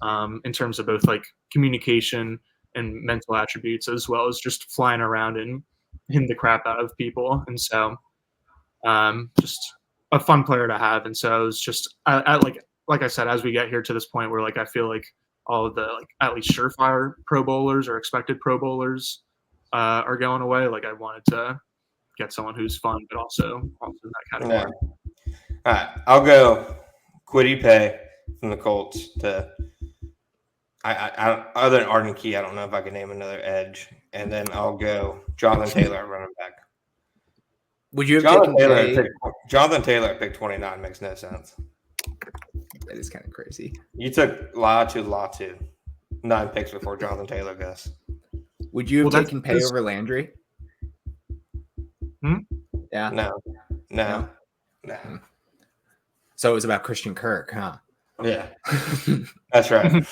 in terms of both like communication and mental attributes, as well as just flying around and hitting the crap out of people. And so just a fun player to have. And so it's just like I said, as we get here to this point where like I feel like all of the like at least surefire Pro Bowlers or expected Pro Bowlers are going away. Like I wanted to get someone who's fun, but also in that category. Yeah. All right, I'll go Kwity Paye from the Colts to. I other than Arden Key, I don't know if I can name another edge, and then I'll go Jonathan Taylor at running back. Would you have Jonathan Taylor at pick 29 makes no sense. That is kind of crazy. You took Latu 9 picks before Jonathan Taylor, Gus. Would you have taken Paye over Landry? Yeah. No. So it was about Christian Kirk, huh? Yeah. That's right.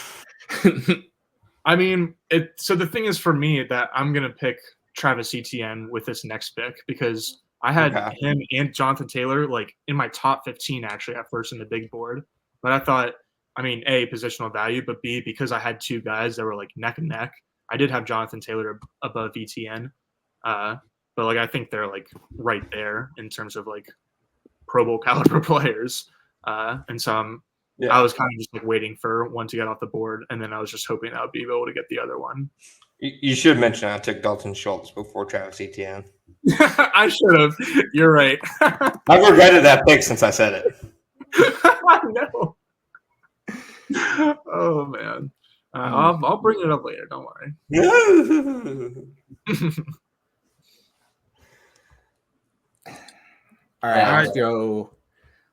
I mean, so the thing is for me that I'm going to pick Travis Etienne with this next pick because I had him and Jonathan Taylor like in my top 15 actually at first in the big board. But I thought, I mean, A, positional value, but B, because I had 2 guys that were like neck and neck, I did have Jonathan Taylor above Etienne. But like I think they're like right there in terms of like Pro Bowl caliber players. And so I was kind of just like waiting for one to get off the board, and then I was just hoping I would be able to get the other one. You should mention I took Dalton Schultz before Travis Etienne. I should have. You're right. I've regretted that pick since I said it. I know. Oh man, I'll bring it up later. Don't worry. All right,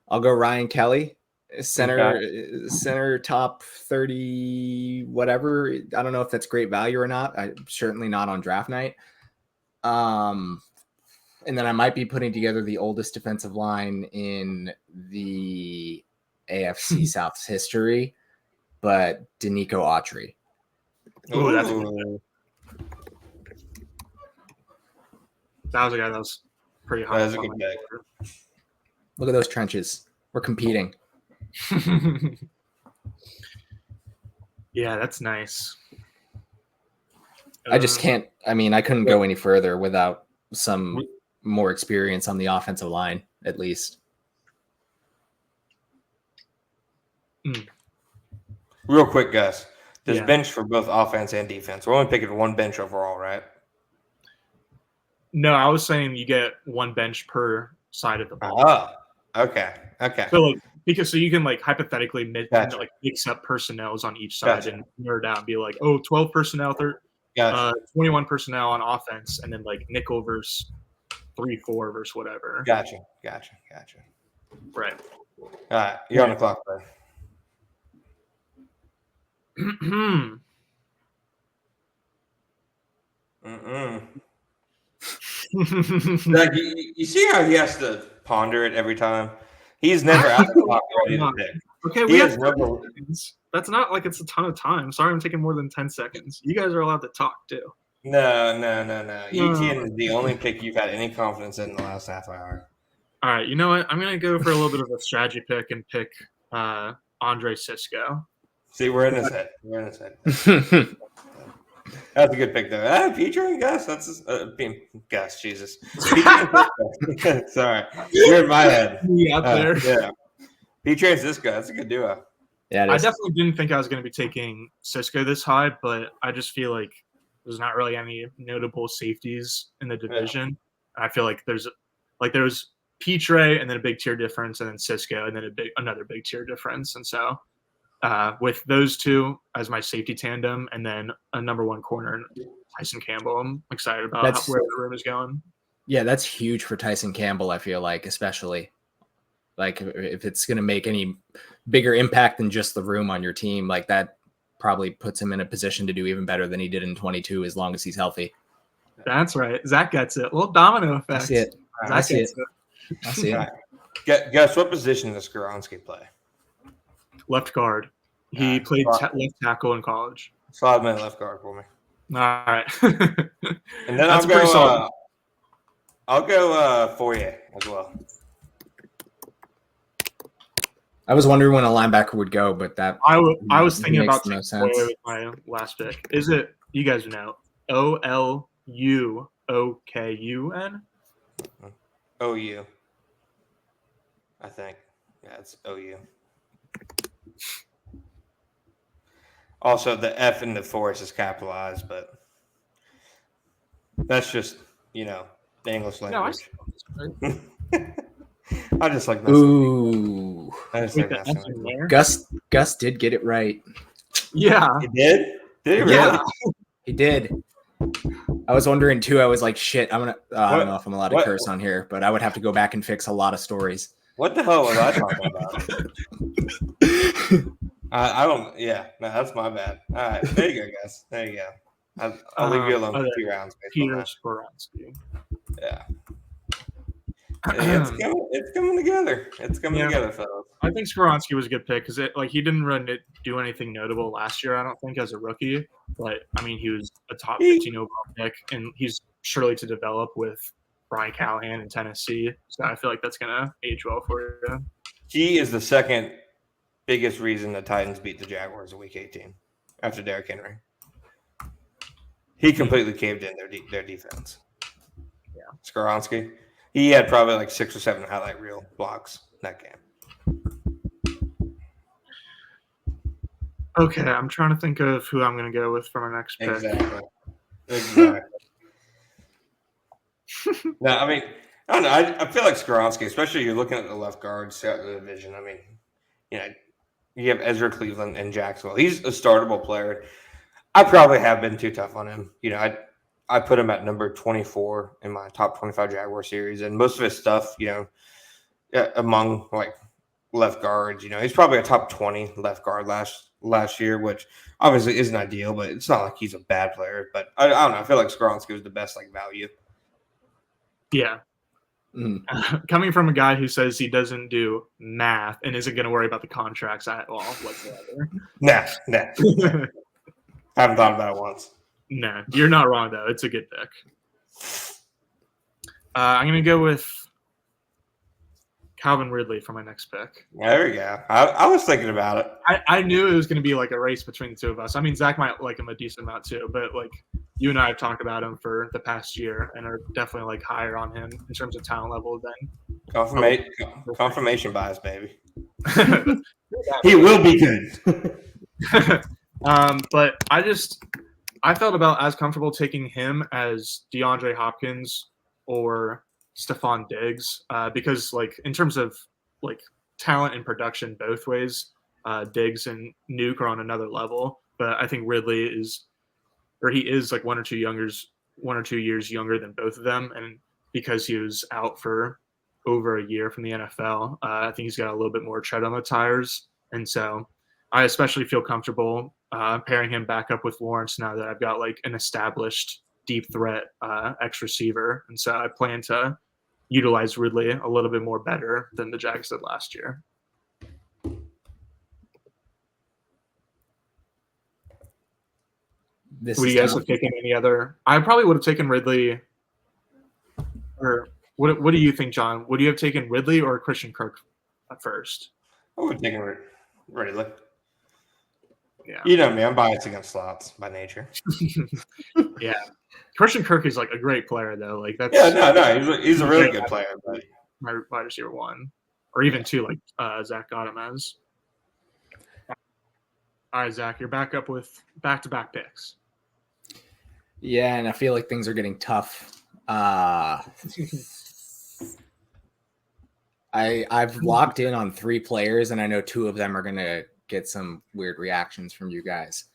I'll go Ryan Kelly. Center top 30 whatever. I don't know if that's great value or not. I certainly not on draft night. And then I might be putting together the oldest defensive line in the AFC South's history, but Danico Autry. Oh, that's that was a guy that was pretty high. That was a good pick. Look at those trenches. We're competing. Yeah, that's nice. I just can't. I mean, I couldn't go any further without some more experience on the offensive line, at least. Real quick, Gus. There's bench for both offense and defense. We're only picking one bench overall, right? No, I was saying you get one bench per side of the ball. Oh, okay. So you can like hypothetically Gotcha. like mix up personnels on each side Gotcha. and nerd out and be like, 12 personnel, 21 personnel on offense, and then like nickel versus 3-4 versus whatever. Gotcha. Right. All right, you're on the clock, bro. Like, you see how he has to ponder it every time? He's never at the clock ready to pick. Okay, we have seconds. That's not like it's a ton of time. Sorry, I'm taking more than 10 seconds. You guys are allowed to talk too. No. ETN is the only pick you've had any confidence in the last half hour. All right, you know what? I'm gonna go for a little bit of a strategy pick and pick Andre Cisco. See, we're in his head. That's a good pick, though. Peter and Gus. That's Gus. Jesus. Sorry, you're in my head. Out there. Yeah. Peter and Cisco. That's a good duo. Yeah, I definitely didn't think I was going to be taking Cisco this high, but I just feel like there's not really any notable safeties in the division. Yeah. I feel like there was Petre and then a big tier difference, and then Cisco and then another big tier difference, and so. With those two as my safety tandem, and then a number one corner, Tyson Campbell. I'm excited about where the room is going. Yeah, that's huge for Tyson Campbell, I feel like, especially. Like, if it's going to make any bigger impact than just the room on your team, like that probably puts him in a position to do even better than he did in 22 as long as he's healthy. That's right. Zach gets it. A little domino effect. I see it. I see it. Guess what position does Skoronski play? Left guard. He played left tackle in college. Slide man left guard for me. All right. And then I'll go Fourier as well. I was wondering when a linebacker would go, but that I was thinking about no sense. With my last pick. Is it, you guys know, OLUOKUN? OU. I think. Yeah, it's OU. Also, the F in the forest is capitalized, but that's just, the English language. No, I just like that. Ooh. Gus did get it right. Yeah. He did? Did he really? Yeah, he did. I was wondering too. I was like, shit, I don't know if I'm allowed to curse on here, but I would have to go back and fix a lot of stories. What the hell was I talking about? I don't. Yeah, no, that's my bad. All right, there you go, guys. There you go. I'll leave you alone for 2 rounds. Peter Skoronski. Yeah. It's coming together. It's coming together, fellas. I think Skoronski was a good pick because he didn't really do anything notable last year. I don't think as a rookie, but I mean he was a top 15 overall pick, and he's surely to develop with Brian Callahan in Tennessee. So I feel like that's gonna age well for you. He is the second biggest reason the Titans beat the Jaguars in Week 18 after Derrick Henry. He completely caved in their defense. Yeah, Skoronski. He had probably like 6 or 7 highlight reel blocks in that game. Okay, I'm trying to think of who I'm going to go with for my next pick. Exactly. No, I mean, I don't know. I feel like Skoronski, especially you're looking at the left guards throughout the division. I mean, you have Ezra Cleveland and Jacksonville. He's a startable player. I probably have been too tough on him. I put him at number 24 in my top 25 Jaguar series, and most of his stuff, among like left guards, he's probably a top 20 left guard last year, which obviously isn't ideal, but it's not like he's a bad player. But I don't know. I feel like Skoronski was the best value. Yeah. Coming from a guy who says he doesn't do math and isn't going to worry about the contracts at all whatsoever. Nah. Haven't thought about it once. No, you're not wrong, though. It's a good pick. I'm going to go with Calvin Ridley for my next pick. There we go. I was thinking about it. I knew it was going to be like a race between the two of us. I mean, Zach might like him a decent amount too, but like you and I have talked about him for the past year and are definitely like higher on him in terms of talent level than Confirmation bias, baby. He will be good. But I felt about as comfortable taking him as DeAndre Hopkins or Stephon Diggs because like in terms of like talent and production both ways, Diggs and Nuke are on another level. But I think Ridley is like 1 or 2 years younger than both of them, and because he was out for over a year from the NFL, I think he's got a little bit more tread on the tires, and so I especially feel comfortable pairing him back up with Lawrence now that I've got like an established deep threat X receiver, and so I plan to utilize Ridley a little bit more better than the Jags did last year. Would you guys have taken any other? I probably would have taken Ridley. Or what do you think, John? Would you have taken Ridley or Christian Kirk at first? I would have taken Ridley. Yeah. You know me, I'm biased against slots by nature. Yeah. Christian Kirk is like a great player though. Like that's he's a really good player. But my wide receiver 1 or even 2, like Zach got him as. All right, Zach, you're back up with back-to-back picks. Yeah, and I feel like things are getting tough. I've locked in on 3 players, and I know 2 of them are gonna get some weird reactions from you guys.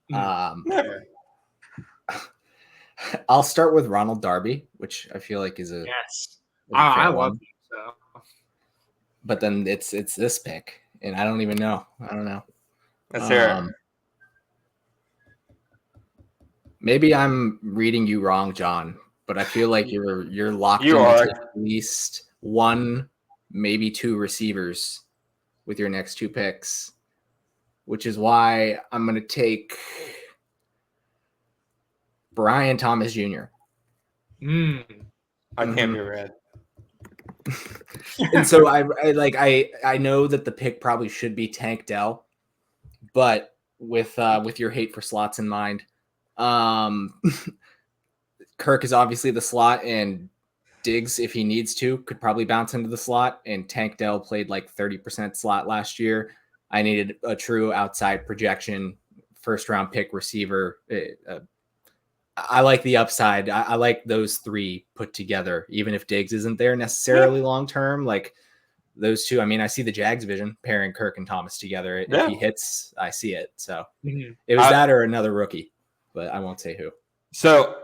Never. I'll start with Ronald Darby, which I feel like is a yes. I love him. So. But then it's this pick, and I don't even know. I don't know. Let's hear it. Maybe I'm reading you wrong, John, but I feel like you're locked into at least 1, maybe 2 receivers with your next 2 picks, which is why I'm going to take Brian Thomas Jr. I can't be red. And so I know that the pick probably should be Tank Dell, but with your hate for slots in mind, Kirk is obviously the slot, and Diggs, if he needs to, could probably bounce into the slot, and Tank Dell played like 30% slot last year. I needed a true outside projection, first-round pick receiver. I like the upside. I like those 3 put together, even if Diggs isn't there necessarily long-term. Like those 2, I mean, I see the Jags vision pairing Kirk and Thomas together. If he hits, I see it. So it was that or another rookie, but I won't say who. So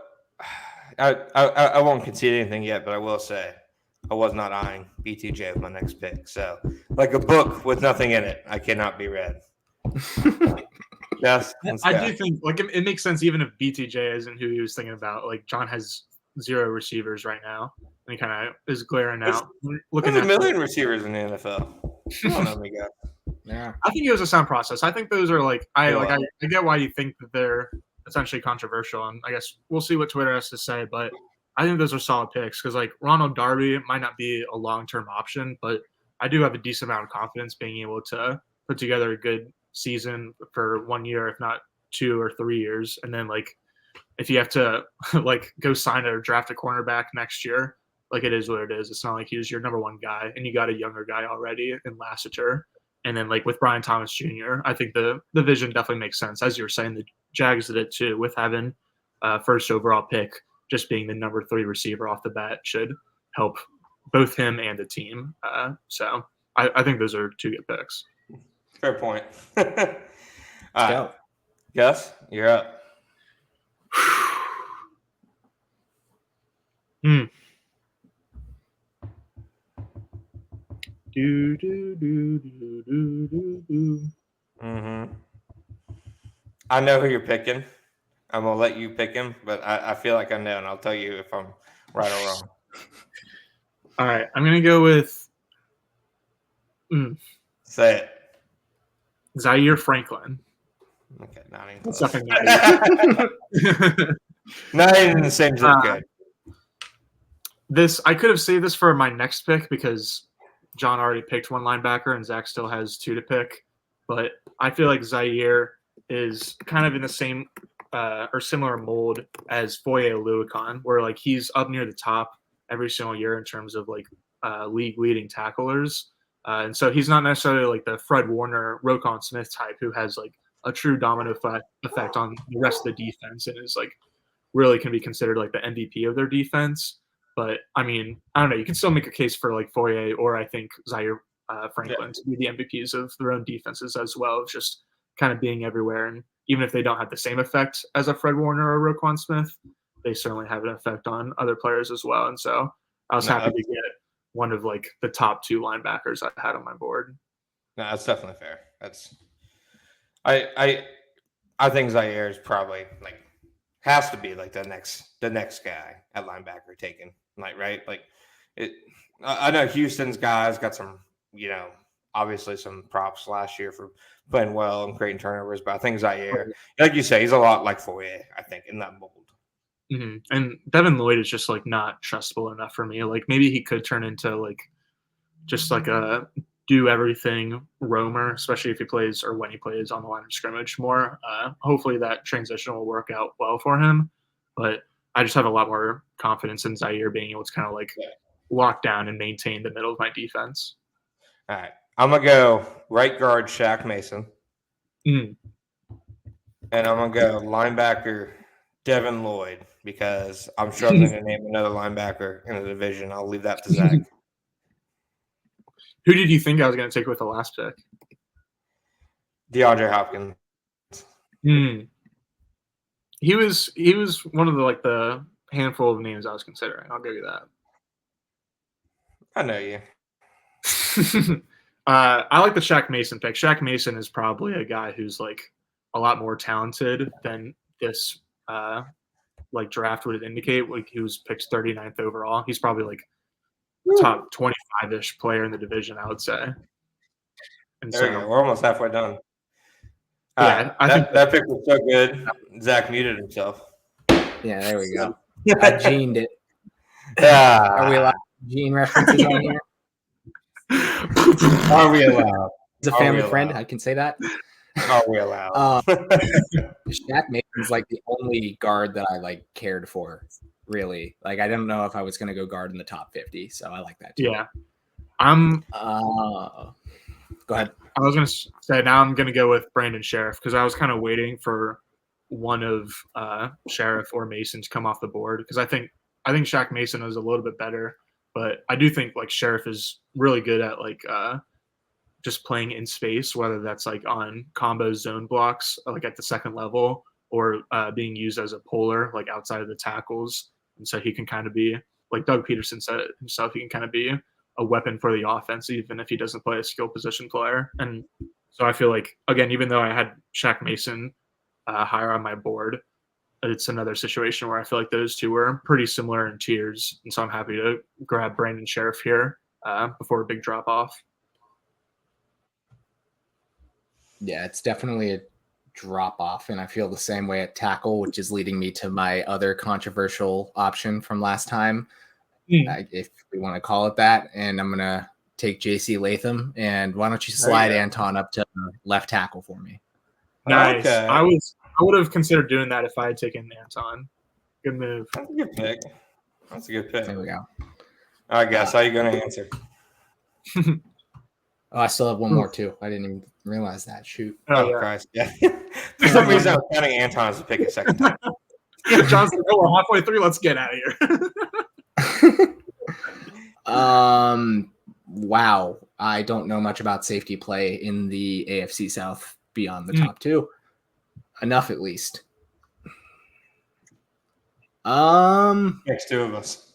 I won't concede anything yet, but I will say I was not eyeing BTJ with my next pick. So like a book with nothing in it, I cannot be read. Yes, I do think like it makes sense even if BTJ isn't who he was thinking about. Like John has 0 receivers right now, and he kind of is glaring out. Looking at 1 million receivers in the NFL. Yeah, I think it was a sound process. I think those are like I get why you think that they're essentially controversial, and I guess we'll see what Twitter has to say. But I think those are solid picks because like Ronald Darby might not be a long-term option, but I do have a decent amount of confidence being able to put together a good season for 1 year, if not 2 or 3 years. And then like if you have to like go sign or draft a cornerback next year, like it is what it is. It's not like he's your number 1 guy and you got a younger guy already in Lassiter. And then like with Brian Thomas Jr., I think the vision definitely makes sense. As you were saying, the Jags did it too with having first overall pick, just being the number 3 receiver off the bat should help both him and the team. So I think those are 2 good picks. Fair point. All right. Gus, you're up. I know who you're picking. I'm gonna let you pick him, but I feel like I know, and I'll tell you if I'm right or wrong. All right, I'm gonna go with. Say it. Zaire Franklin. Okay, not even close. Not even in the same zip code. This I could have saved this for my next pick because John already picked one linebacker and Zach still has two to pick. But I feel like Zaire is kind of in the same or similar mold as Foye Oluokun, where like he's up near the top every single year in terms of like league leading tacklers. And so he's not necessarily like the Fred Warner, Roquan Smith type who has like a true domino effect on the rest of the defense and is like really can be considered like the MVP of their defense. But I mean, I don't know. You can still make a case for like Foye or I think Zaire Franklin to be the MVPs of their own defenses as well, just kind of being everywhere. And even if they don't have the same effect as a Fred Warner or Roquan Smith, they certainly have an effect on other players as well. And so I was happy to get one of like the top two linebackers I had on my board. No, that's definitely fair. That's I think Zaire is probably like has to be like the next guy at linebacker taken. Like right, like it. I know Houston's guys got some, obviously some props last year for playing well and creating turnovers, but I think Zaire, like you say, he's a lot like Foye, I think, in that mold. Mm-hmm. And Devin Lloyd is just like not trustable enough for me. Like maybe he could turn into like just like a do everything roamer, especially if he plays or when he plays on the line of scrimmage more. Hopefully that transition will work out well for him. But I just have a lot more confidence in Zaire being able to kind of like lock down and maintain the middle of my defense. All right. I'm going to go right guard Shaq Mason. Mm. And I'm going to go linebacker Devin Lloyd because I'm struggling to name another linebacker in the division. I'll leave that to Zach. Who did you think I was going to take with the last pick? DeAndre Hopkins. He was one of the handful of names I was considering. I'll give you that. I know you. I like the Shaq Mason pick. Shaq Mason is probably a guy who's like a lot more talented than this like draft would indicate. Like he was picked 39th overall. He's probably like top 25-ish player in the division, I would say. And there you go. We're almost halfway done. Yeah, I think that pick was so good. Zach muted himself. Yeah, there we go. I gened it. Yeah. Are we allowed gene references on here? Are we allowed? As a family friend, I can say that. Are we allowed? Shaq Mason's like the only guard that I like cared for, really. Like I don't know if I was gonna go guard in the top 50, so I like that too. Yeah. I'm go ahead. I was gonna say now I'm gonna go with Brandon Sheriff because I was kind of waiting for one of Sheriff or Mason to come off the board because I think Shaq Mason is a little bit better, but I do think like Sheriff is really good at like just playing in space, whether that's like on combo zone blocks, like at the second level, or being used as a puller, like outside of the tackles. And so he can kind of be, like Doug Peterson said it himself, he can kind of be a weapon for the offense, even if he doesn't play a skill position player. And so I feel like, again, even though I had Shaq Mason higher on my board, it's another situation where I feel like those two were pretty similar in tiers. And so I'm happy to grab Brandon Sheriff here before a big drop off. Yeah, it's definitely a drop off, and I feel the same way at tackle, which is leading me to my other controversial option from last time, if we want to call it that. And I'm going to take JC Latham. And why don't you slide Anton up to left tackle for me? Nice. Okay. I would have considered doing that if I had taken Anton. Good move. That's a good pick. That's a good pick. There we go. All right, guys, how are you going to answer? I still have one more too. I didn't even realize that. Shoot. Oh, Christ. Yeah. For some reason, I was counting Anton as a pick a second time. Yeah, Johnson, we're halfway through. Let's get out of here. Wow. I don't know much about safety play in the AFC South beyond the top two. Enough, at least. Next two of us.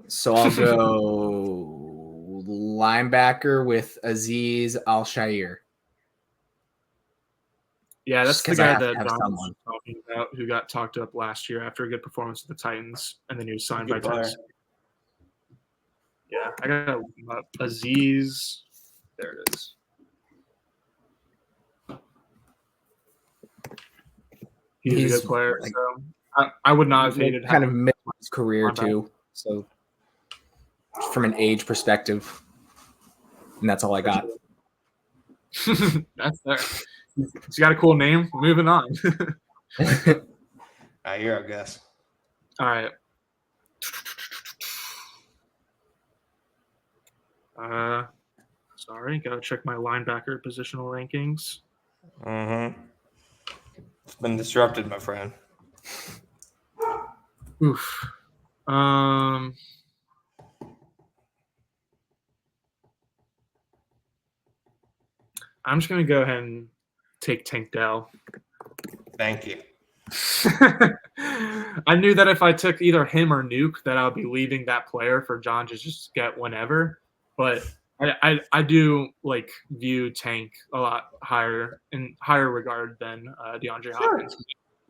So I'll go linebacker with Azeez Al-Shaair. Yeah, that's the guy that John someone was talking about who got talked up last year after a good performance with the Titans, and then he was signed by Tennessee. Yeah, I got Azeez. There it is. He's a good player. Like, so I would not have hated kind of mid his career too. So from an age perspective. And that's all I got. That's there. He's got a cool name. Moving on. You're a guess. All right. Sorry, gotta check my linebacker positional rankings. Mm-hmm. It's been disrupted, my friend. Oof. I'm just gonna go ahead and take Tank Dell. Thank you. I knew that if I took either him or Nuke, that I'll be leaving that player for John to just get whenever. But I do like view Tank a lot higher in higher regard than DeAndre Hopkins.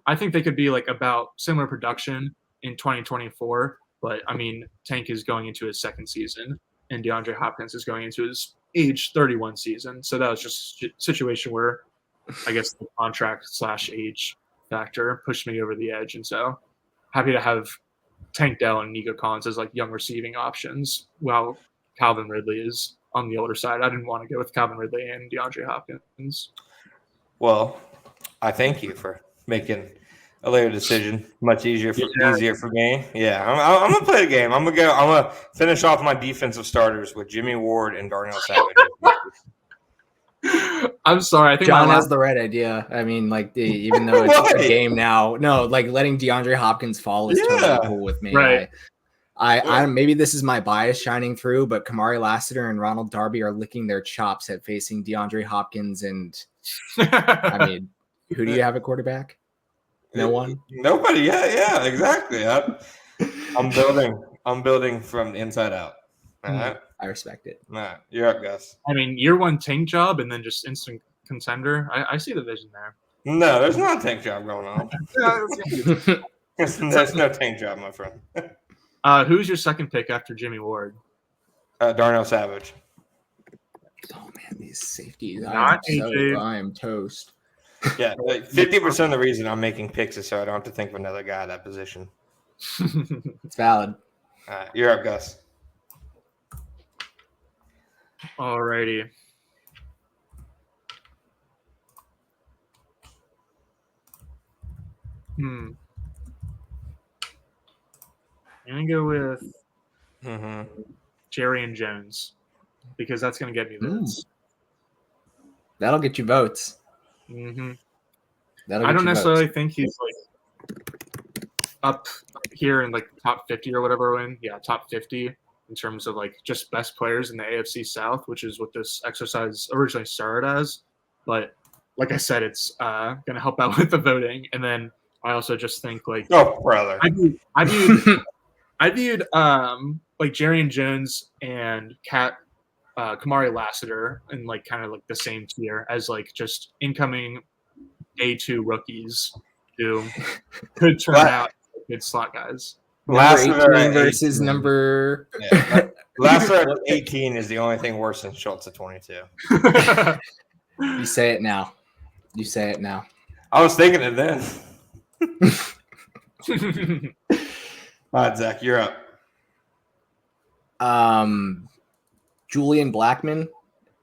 I think they could be like about similar production in 2024. But I mean, Tank is going into his second season, and DeAndre Hopkins is going into his age 31 season. So that was just a situation where I guess the contract / age factor pushed me over the edge. And so happy to have Tank Dell and Nico Collins as like young receiving options while Calvin Ridley is on the older side. I didn't want to go with Calvin Ridley and DeAndre Hopkins. Well, I thank you for making a later decision much easier for me. Yeah, I'm gonna play the game. I'm gonna finish off my defensive starters with Jimmy Ward and Darnell Savage. I'm sorry. I think John has the right idea. I mean, like, even though it's a game now, no, like letting DeAndre Hopkins fall is totally cool with me. Right. I maybe this is my bias shining through, but Kamari Lassiter and Ronald Darby are licking their chops at facing DeAndre Hopkins. And I mean, who do you have at quarterback? No one? Nobody. Yeah, exactly. I'm building from the inside out. All right. I respect it. All right. You're up, Gus. I mean, year one tank job and then just instant contender. I see the vision there. No, there's not a tank job going on. There's no tank job, my friend. Who's your second pick after Jimmy Ward? Darnell Savage. Oh man, these safeties! I am toast. Yeah, like 50% of the reason I'm making picks is so I don't have to think of another guy at that position. It's valid. You're up, Gus. Alrighty. I'm gonna go with Jerry and Jones because that's gonna get me votes. That'll get you votes. I don't necessarily think he's like up here in like top 50 or whatever. Top 50 in terms of like just best players in the AFC South, which is what this exercise originally started as. But like I said, it's gonna help out with the voting. And then I also just think like, oh brother, I viewed like Jerry and Jones and Kamari Lassiter in like kind of like the same tier as like just incoming day 2 rookies who could turn out good slot guys. Lassiter versus number. Yeah. Lassiter at 18 is the only thing worse than Schultz at 22. You say it now. I was thinking it then. All right, Zach, you're up. Julian Blackmon,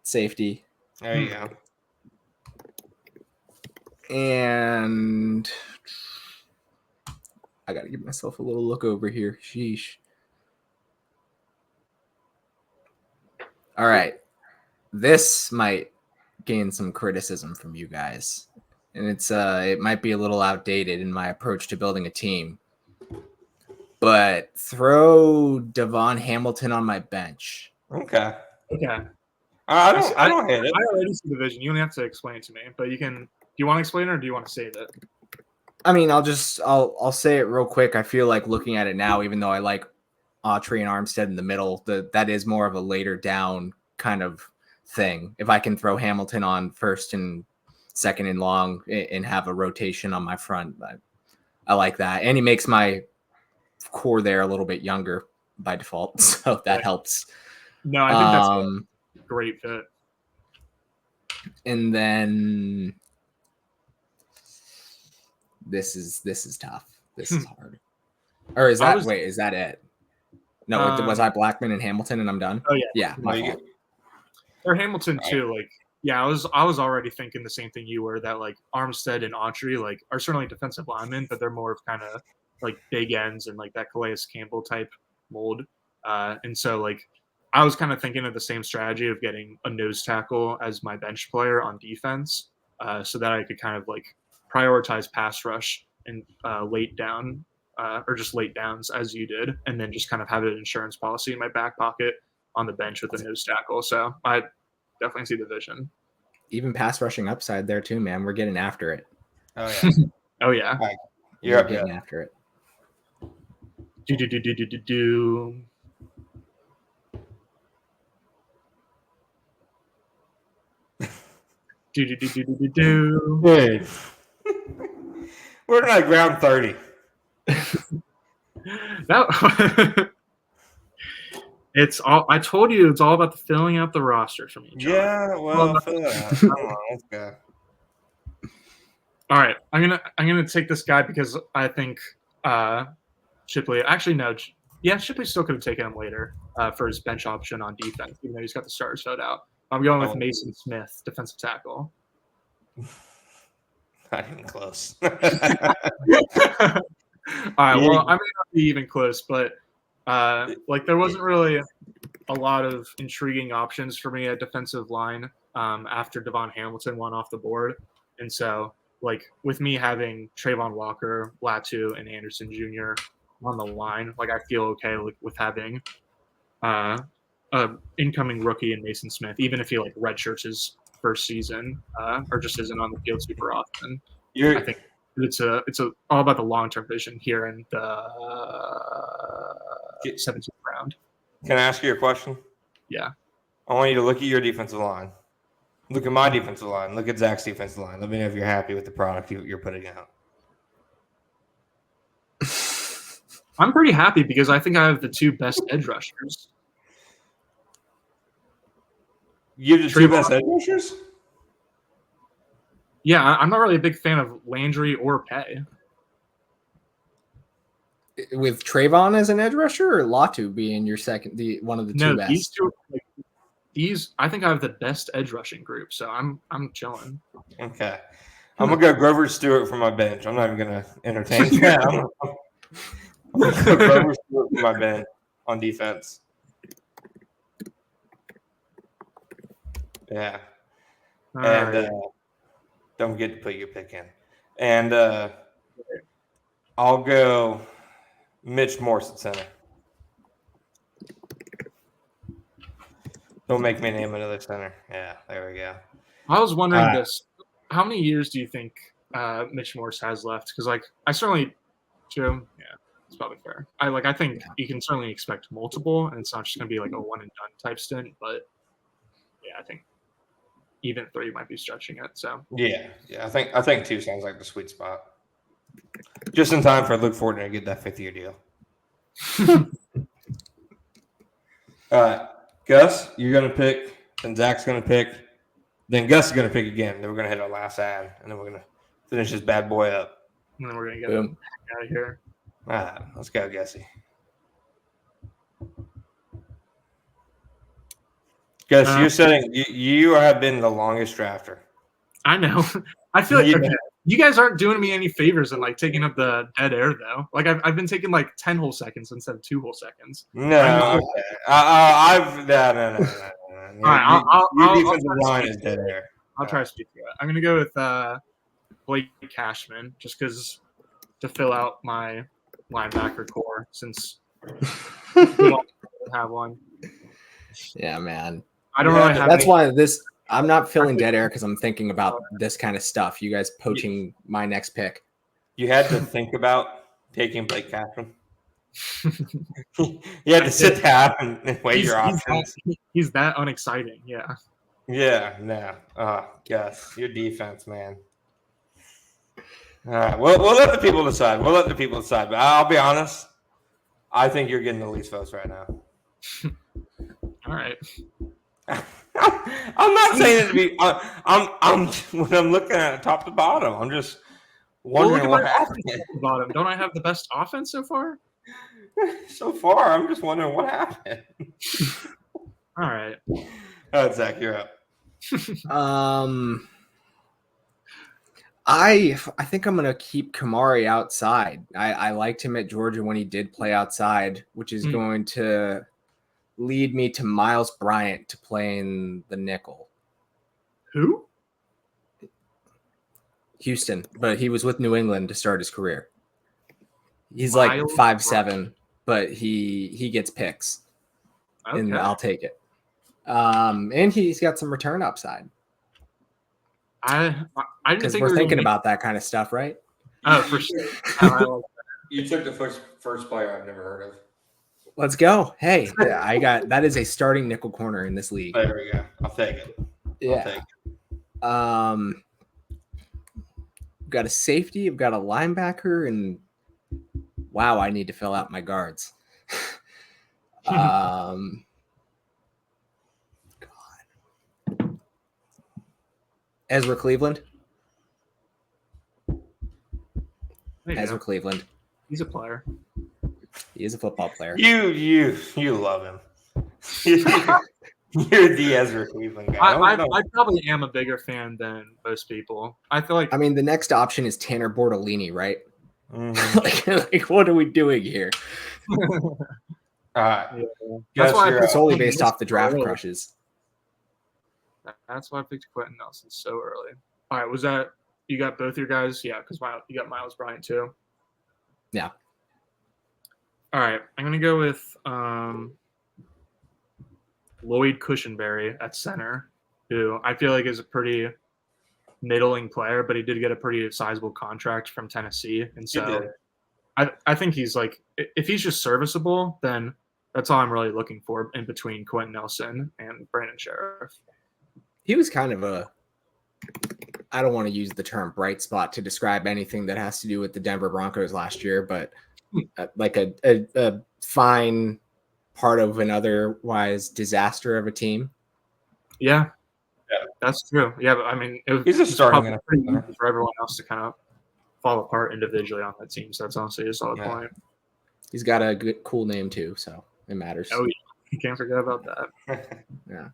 safety. There you go. And I got to give myself a little look over here. Sheesh. All right. This might gain some criticism from you guys. And it might be a little outdated in my approach to building a team. But throw Devon Hamilton on my bench. Okay. I don't hate it. I already see the vision. You don't have to explain it to me, but you can. Do you want to explain it or do you want to save it? I mean, I'll say it real quick. I feel like looking at it now, even though I like Autry and Armstead in the middle, that is more of a later down kind of thing. If I can throw Hamilton on first and second and long and have a rotation on my front, I like that. And he makes my core there a little bit younger by default, so that helps. No, I think that's a great fit. And then this is tough. This is hard. Or is that is that it? No, was I Blackman and Hamilton and I'm done? Oh, yeah. Yeah, my fault. Or Hamilton, too. Like, yeah, I was already thinking the same thing you were, that, like, Armstead and Autry, like, are certainly defensive linemen, but they're more of kind of, like, big ends and, like, that Calais Campbell type mold. And so, like, I was kind of thinking of the same strategy of getting a nose tackle as my bench player on defense, so that I could kind of, like, prioritize pass rush and late down or just late downs as you did, and then just kind of have an insurance policy in my back pocket on the bench with a nose tackle. So I definitely see the vision. Even pass rushing upside there too, man. We're getting after it. Oh yeah. Oh yeah. Right. You're getting after it. Do. Dude. We're like round 30. That it's all. I told you it's all about filling out the roster for me, John. Yeah, well, fill it out. Come on, let's go. All right, I'm gonna take this guy because I think Shipley. Actually, no. Yeah, Shipley still could have taken him later for his bench option on defense, even though he's got the starters vote out. I'm going with Mason Smith, defensive tackle. Not even close. All right. Well, I may not be even close, but like there wasn't really a lot of intriguing options for me at defensive line after Devon Hamilton went off the board, and so like with me having Trayvon Walker, Latu, and Anderson Jr. on the line, like I feel okay with having incoming rookie in Mason Smith, even if he like redshirts his first season or just isn't on the field super often. I think it's all about the long-term vision here in the 17th round. Can I ask you a question? Yeah. I want you to look at your defensive line. Look at my defensive line. Look at Zach's defensive line. Let me know if you're happy with the product you're putting out. I'm pretty happy because I think I have the two best edge rushers. You have the two best edge rushers? Yeah, I'm not really a big fan of Landry or Pay. With Trayvon as an edge rusher or Latu being your one of the two best? These two, I think I have the best edge rushing group, so I'm chilling. Okay. I'm going to go Grover Stewart for my bench. I'm not even going to entertain that. I'm going to go Grover Stewart for my bench on defense. Yeah. And don't forget to put your pick in. And I'll go Mitch Morse at center. Don't make me name another center. Yeah, there we go. I was wondering this. How many years do you think Mitch Morse has left? Because, like, I certainly – yeah, it's probably fair. I think you can certainly expect multiple, and it's not just going to be like a one-and-done type stint. But, yeah, I think even 3 might be stretching it. So yeah, I think 2 sounds like the sweet spot. Just in time for Luke Fortner to get that 5th-year deal. All right, Gus, you're going to pick, then Zach's going to pick, then Gus is going to pick again. Then we're going to hit our last ad, and then we're going to finish this bad boy up. And then we're going to get him out of here. All right, let's go, Gussie. Gus, you're setting. You have been the longest drafter. I know. I feel like you guys aren't doing me any favors in like taking up the dead air though. Like I've been taking like 10 whole seconds instead of 2 whole seconds. No, okay. No. All right, your defensive line is dead air. I'll try to speak through it. I'm gonna go with Blake Cashman just because to fill out my linebacker core since we don't have one. Yeah, man. I don't really have. That's why I'm not filling dead air because I'm thinking about this kind of stuff. You guys poaching my next pick. You had to think about taking Blake Cashman. You had to sit down and weigh your options. He's that unexciting. Yeah. Yeah. No. Gus, your defense, man. All right. We'll let the people decide. But I'll be honest. I think you're getting the least votes right now. All right. I'm not saying it to be. I'm when I'm looking at it top to bottom. I'm just wondering what happened. Bottom. Don't I have the best offense so far? So far, I'm just wondering what happened. All right. All right, Zach, you're up. I think I'm gonna keep Kamari outside. I liked him at Georgia when he did play outside, which is going to lead me to Miles Bryant to play in the nickel. Who? Houston, but he was with New England to start his career. He's Miles like 5'7", but he gets picks, and I'll take it. And he's got some return upside. I didn't Because think we're thinking about that kind of stuff, right? Oh, for sure. You took the first player I've never heard of. Let's go. Hey, that is a starting nickel corner in this league. There we go. I'll take it. Yeah. I've got a safety, I've got a linebacker, and wow, I need to fill out my guards. God. Ezra Cleveland. Ezra Cleveland. He's a player. He is a football player. You love him. You're the Ezra Cleveland guy. I probably am a bigger fan than most people. I feel like. I mean, the next option is Tanner Bortolini, right? Mm-hmm. like, what are we doing here? All right. Yeah. That's why it's solely based off the draft crushes. That's why I picked Quentin Nelson so early. All right, was that you got both your guys? Yeah, because you got Miles Bryant too. Yeah. All right, I'm gonna go with Lloyd Cushenberry at center, who I feel like is a pretty middling player, but he did get a pretty sizable contract from Tennessee, and so I think he's like, if he's just serviceable, then that's all I'm really looking for in between Quentin Nelson and Brandon Sheriff. He was kind of I don't want to use the term bright spot to describe anything that has to do with the Denver Broncos last year, but like a fine part of an otherwise disaster of a team. Yeah, that's true. Yeah, but I mean, he's a starting pretty easy for everyone else to kind of fall apart individually on that team. So that's honestly a solid point. He's got a good, cool name too, so it matters. Oh yeah, you can't forget about that. Yeah.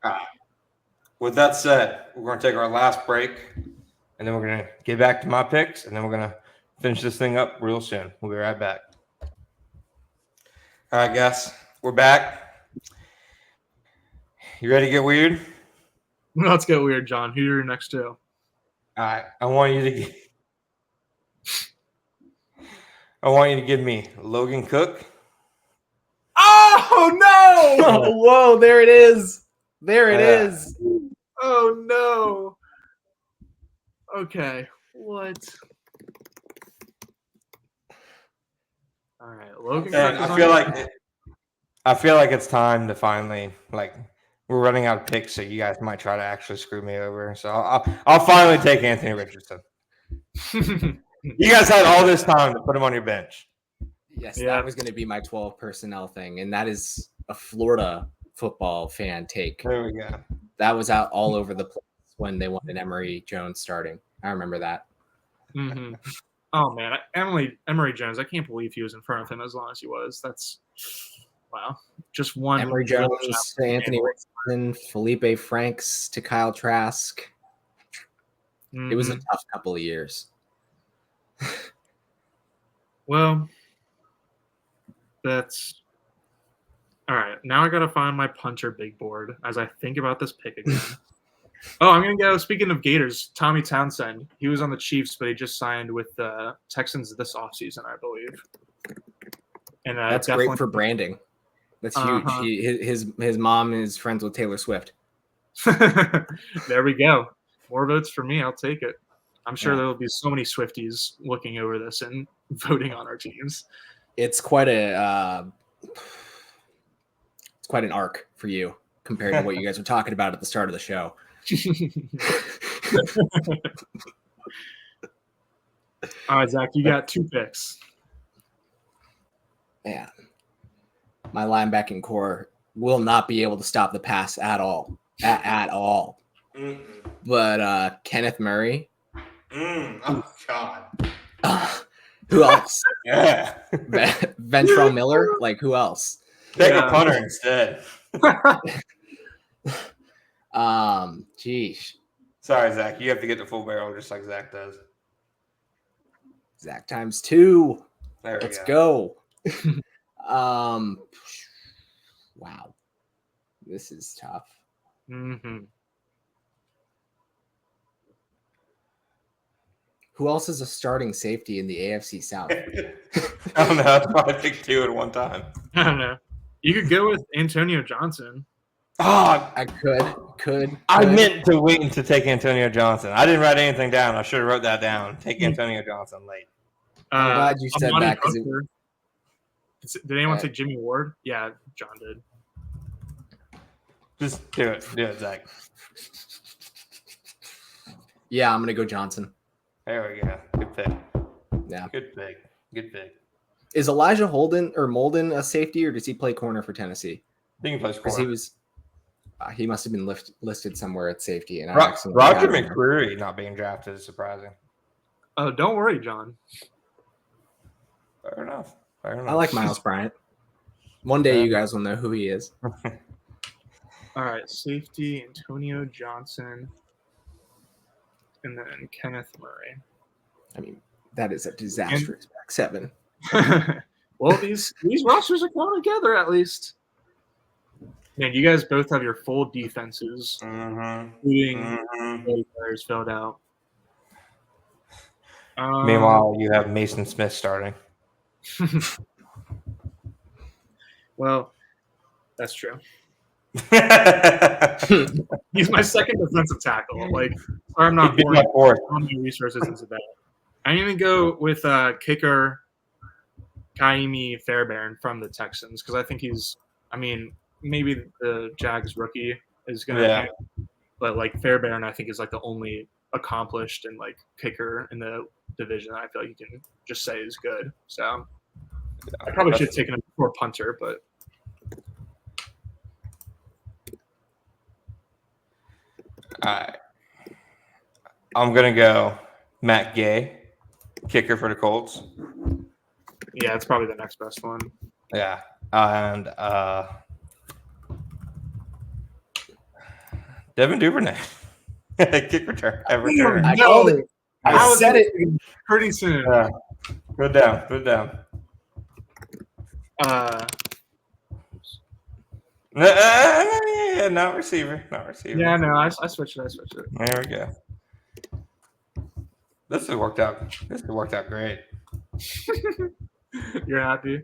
All right. With that said, we're going to take our last break, and then we're going to get back to my picks, and then we're going to finish this thing up real soon. We'll be right back. All right, guys, we're back. You ready to get weird? Let's get weird, John. Who are you next to? All right, I want you to give me Logan Cook. Oh no! Whoa, there it is. There it is. Oh no. Okay. What? All right, Logan. I feel like it's time to finally, like, we're running out of picks, so you guys might try to actually screw me over. So I'll finally take Anthony Richardson. You guys had all this time to put him on your bench. Yes, that was going to be my 12 personnel thing, and that is a Florida football fan take. There we go. That was out all over the place when they wanted Emory Jones starting. I remember that. Mm-hmm. Oh man, Emory Jones. I can't believe he was in front of him as long as he was. That's wow. Just one. Emory Jones, Anthony Richardson, Felipe Franks to Kyle Trask. Mm-hmm. It was a tough couple of years. Well, that's all right. Now I got to find my punter big board as I think about this pick again. Oh, I'm going to go. Speaking of Gators, Tommy Townsend. He was on the Chiefs, but he just signed with the Texans this offseason, I believe. And that's great for branding. That's huge. His mom is friends with Taylor Swift. There we go. More votes for me. I'll take it. I'm sure there will be so many Swifties looking over this and voting on our teams. It's quite an arc for you compared to what you guys were talking about at the start of the show. All right, Zach, you got 2 picks. Man, my linebacking core will not be able to stop the pass at all. At all. Mm-hmm. But Kenneth Murray. Oh, God. Who else? Yeah. Ventrell Miller? Like, who else? Take a punter instead. Geez. Sorry, Zach. You have to get the full barrel just like Zach does. Zach times 2. There we Let's go. Wow. This is tough. Mm-hmm. Who else is a starting safety in the AFC South? I don't know. I'd probably pick 2 at one time. I don't know. You could go with Antonio Johnson. Oh, I could. I meant to wait to take Antonio Johnson. I didn't write anything down. I should have wrote that down. Take Antonio Johnson late. I'm glad you said that. Did anyone take Jimmy Ward? Yeah, John did. Just do it. Do it, Zach. Yeah, I'm going to go Johnson. There we go. Good pick. Yeah. Good pick. Good pick. Is Elijah Molden a safety, or does he play corner for Tennessee? I think he plays Because corner. he must have been listed somewhere at safety. And Roger McCreary not being drafted is surprising. Oh, don't worry, John. Fair enough. I like Miles Bryant. One day you guys will know who he is. All right, safety, Antonio Johnson, and then Kenneth Murray. I mean, that is a disastrous back seven. Well, these rosters are coming together at least. Man, you guys both have your full defenses, including players filled out. Meanwhile, you have Mason Smith starting. Well, that's true. He's my second defensive tackle. Like, I'm not pouring any resources into that. I'm going to go with kicker Kaimi Fairbairn from the Texans because I think maybe the Jags rookie is going to but like Fairbairn I think is like the only accomplished and like kicker in the division I feel like you can just say is good. So I probably should have taken him before punter, but all right. I'm going to go Matt Gay, kicker for the Colts. Yeah, it's probably the next best one. Yeah. And Devin Duvernay, kick return. I said it pretty soon. Put it down. Not receiver. Yeah, no, I switched it. There we go. This has worked out great. You're happy?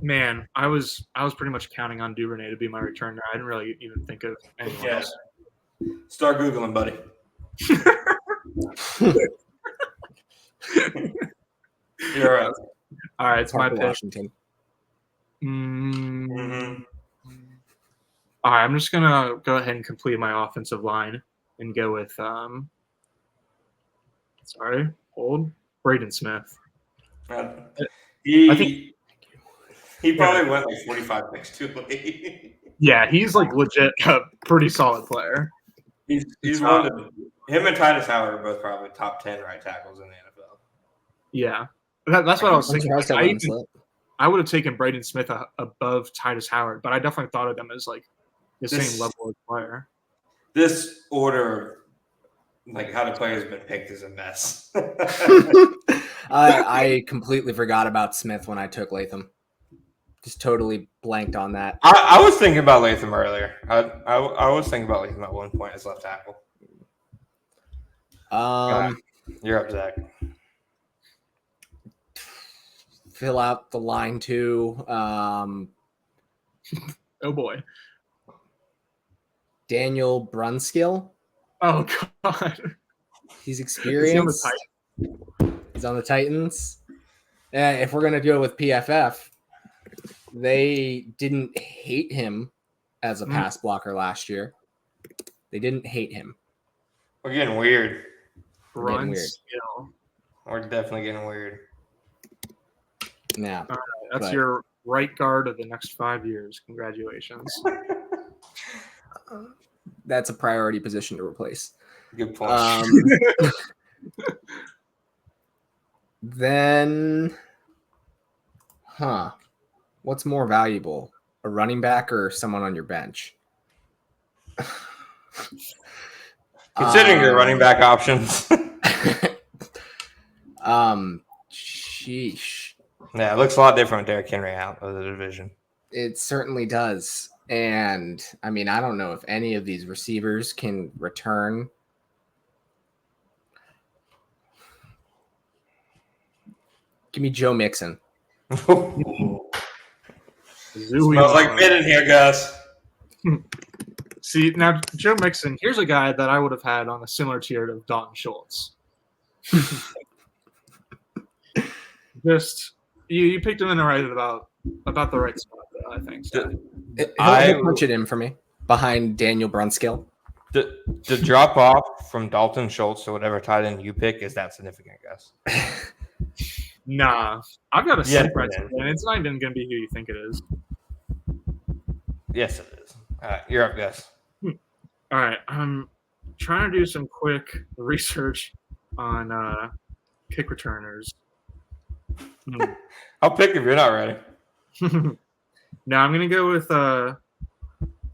Man, I was pretty much counting on Duvernay to be my returner. I didn't really even think of anyone else. Start Googling, buddy. You're right. All right, it's my pick. Washington. All right, I'm just gonna go ahead and complete my offensive line and go with Braden Smith. He probably went like 45 picks too late. Yeah, he's like legit a pretty solid player. He's one of him and Titus Howard are both probably top 10 right tackles in the NFL. Yeah, that's what I was thinking. I would have taken Braden Smith above Titus Howard, but I definitely thought of them as like the same level of player. This order, like how the players been picked, is a mess. I completely forgot about Smith when I took Latham. Just totally blanked on that. I was thinking about Latham earlier. I was thinking about Latham at one point as left tackle. You're up, Zach. Fill out the line too. Oh boy. Daniel Brunskill. Oh god. He's experienced. He's on the Titans. And if we're gonna do it with PFF, they didn't hate him as a pass blocker last year. They didn't hate him. We're getting weird. Brunskill. We're definitely getting weird. Yeah. All right, that's your right guard of the next 5 years. Congratulations. That's a priority position to replace. Good point. Then, what's more valuable, a running back or someone on your bench? Considering your running back options. Sheesh. Yeah, it looks a lot different with Derrick Henry out of the division. It certainly does. And I mean, I don't know if any of these receivers can return. Give me Joe Mixon. Smells like mid in here, Gus. See, now Joe Mixon, here's a guy that I would have had on a similar tier of Dalton Schultz. Just you picked him in the right about the right spot, though, I think. So. He'll punch it in for me behind Daniel Brunskill. The drop off from Dalton Schultz to whatever tight end you pick, is that significant, Gus? Nah, I've got a sleep right to and it's not even going to be who you think it is. Yes, it is. All right, you're up, Gus. All right, I'm trying to do some quick research on kick returners. I'll pick if you're not ready. Now I'm going to go with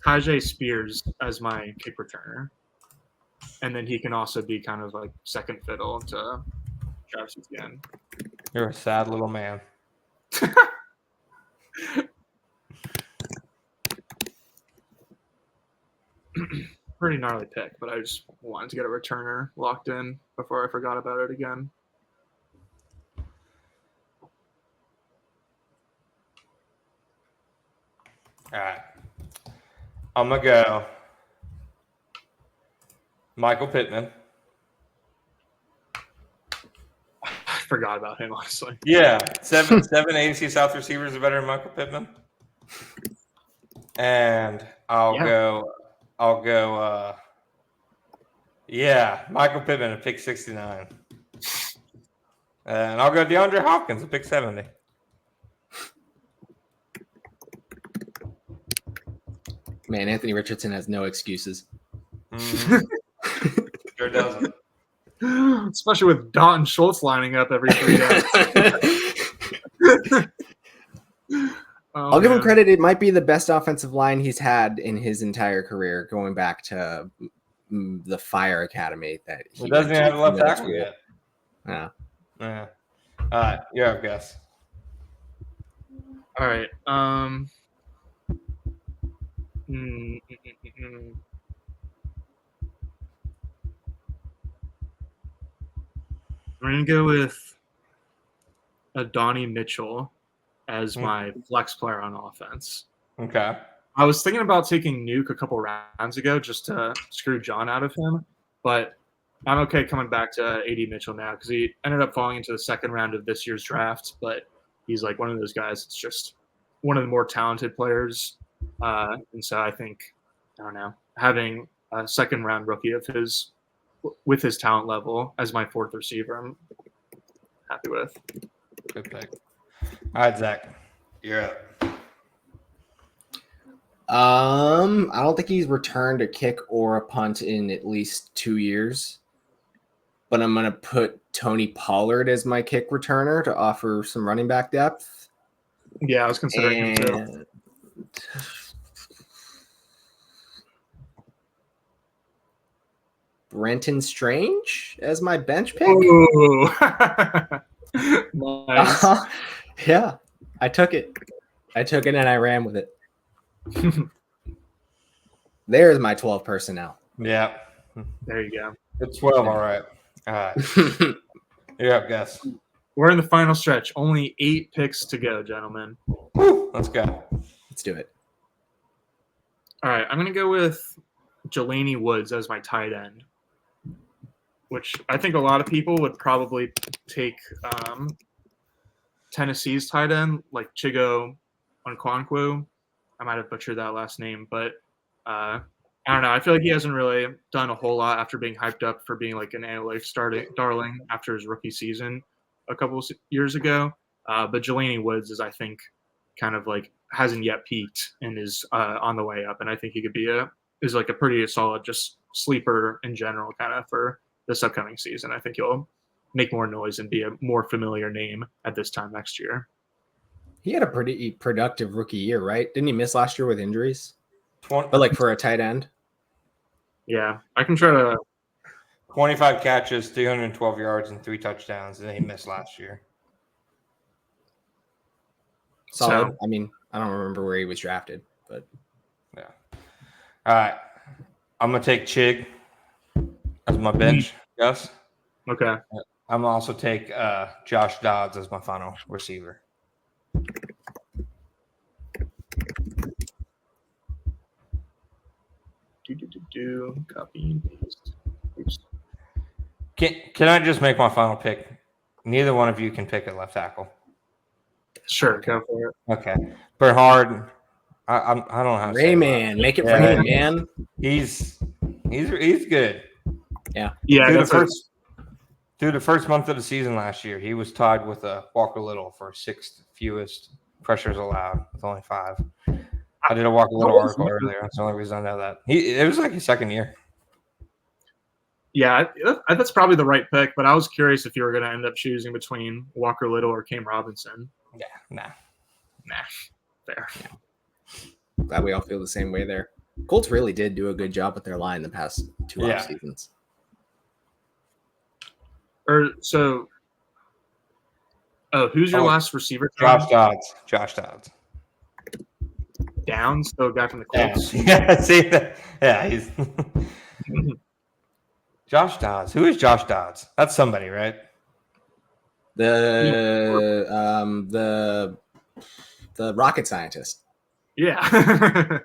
Tajay Spears as my kick returner. And then he can also be kind of like second fiddle to Travis Etienne. You're a sad little man. Pretty gnarly pick, but I just wanted to get a returner locked in before I forgot about it again. All right. I'm going to go Michael Pittman. I forgot about him, honestly. Yeah. Seven AFC South receivers are better than Michael Pittman. And I'll go, Michael Pittman at pick 69. And I'll go DeAndre Hopkins at pick 70. Man, Anthony Richardson has no excuses. Mm-hmm. Sure doesn't. Especially with Dalton Schultz lining up every 3 days. I'll give him credit. It might be the best offensive line he's had in his entire career, going back to the Fire Academy. That he doesn't even have a left tackle yet. Yeah. Yeah. All right, you're up, Gus. All right. I'm going to go with Donnie Mitchell as my flex player on offense. Okay. I was thinking about taking Nuke a couple rounds ago just to screw John out of him, but I'm okay coming back to AD Mitchell now because he ended up falling into the second round of this year's draft, but he's like one of those guys that's just one of the more talented players. And so I think, I don't know, having a second round rookie of his with his talent level as my fourth receiver, I'm happy with. Good pick. All right, Zach, you're up. I don't think he's returned a kick or a punt in at least 2 years, but I'm going to put Tony Pollard as my kick returner to offer some running back depth. Yeah, I was considering him too. Brenton Strange as my bench pick. Ooh. Nice. Yeah, I took it and I ran with it. There's my 12 personnel. Yeah. There you go. It's 12, all right. All right. You're up, Gus. We're in the final stretch. Only 8 picks to go, gentlemen. Woo, let's go. Let's do it. All right, I'm going to go with Jelani Woods as my tight end, which I think a lot of people would probably take Tennessee's tight end, like Chigo Okonkwo. I might have butchered that last name, but I don't know. I feel like he hasn't really done a whole lot after being hyped up for being like an analytics darling after his rookie season a couple of years ago. But Jelani Woods is, I think, kind of like hasn't yet peaked and is on the way up. And I think he could be is a pretty solid just sleeper in general kind of for this upcoming season. I think he'll make more noise and be a more familiar name at this time next year. He had a pretty productive rookie year, right? Didn't he miss last year with injuries? 20, But like for a tight end? Yeah, I can try to. 25 catches, 312 yards, and 3 touchdowns, and he missed last year. Solid. So, I mean, I don't remember where he was drafted, but yeah. All right. I'm going to take Chig as my bench. Yes. Okay. I'm going to also take Josh Dodds as my final receiver. Copy and paste. Oops. Can I just make my final pick? Neither one of you can pick a left tackle. Sure, go for it. Okay. Bernhard, I don't know how to say Rayman, make it for him, man. He's good. Yeah. Through the first month of the season last year, he was tied with Walker Little for 6th fewest pressures allowed with only 5. I did a Walker Little article earlier. That's the only reason I know that. It was like his second year. Yeah, that's probably the right pick, but I was curious if you were going to end up choosing between Walker Little or Cam Robinson. Yeah, nah. Fair. Yeah. Glad we all feel the same way there. Colts really did do a good job with their line the past 2 off seasons. Who's your last receiver? Josh Dodds. Downs, so a guy from the Colts. Yeah, see that? Yeah, he's Josh Dodds. Who is Josh Dodds? That's somebody, right? The rocket scientist. Yeah.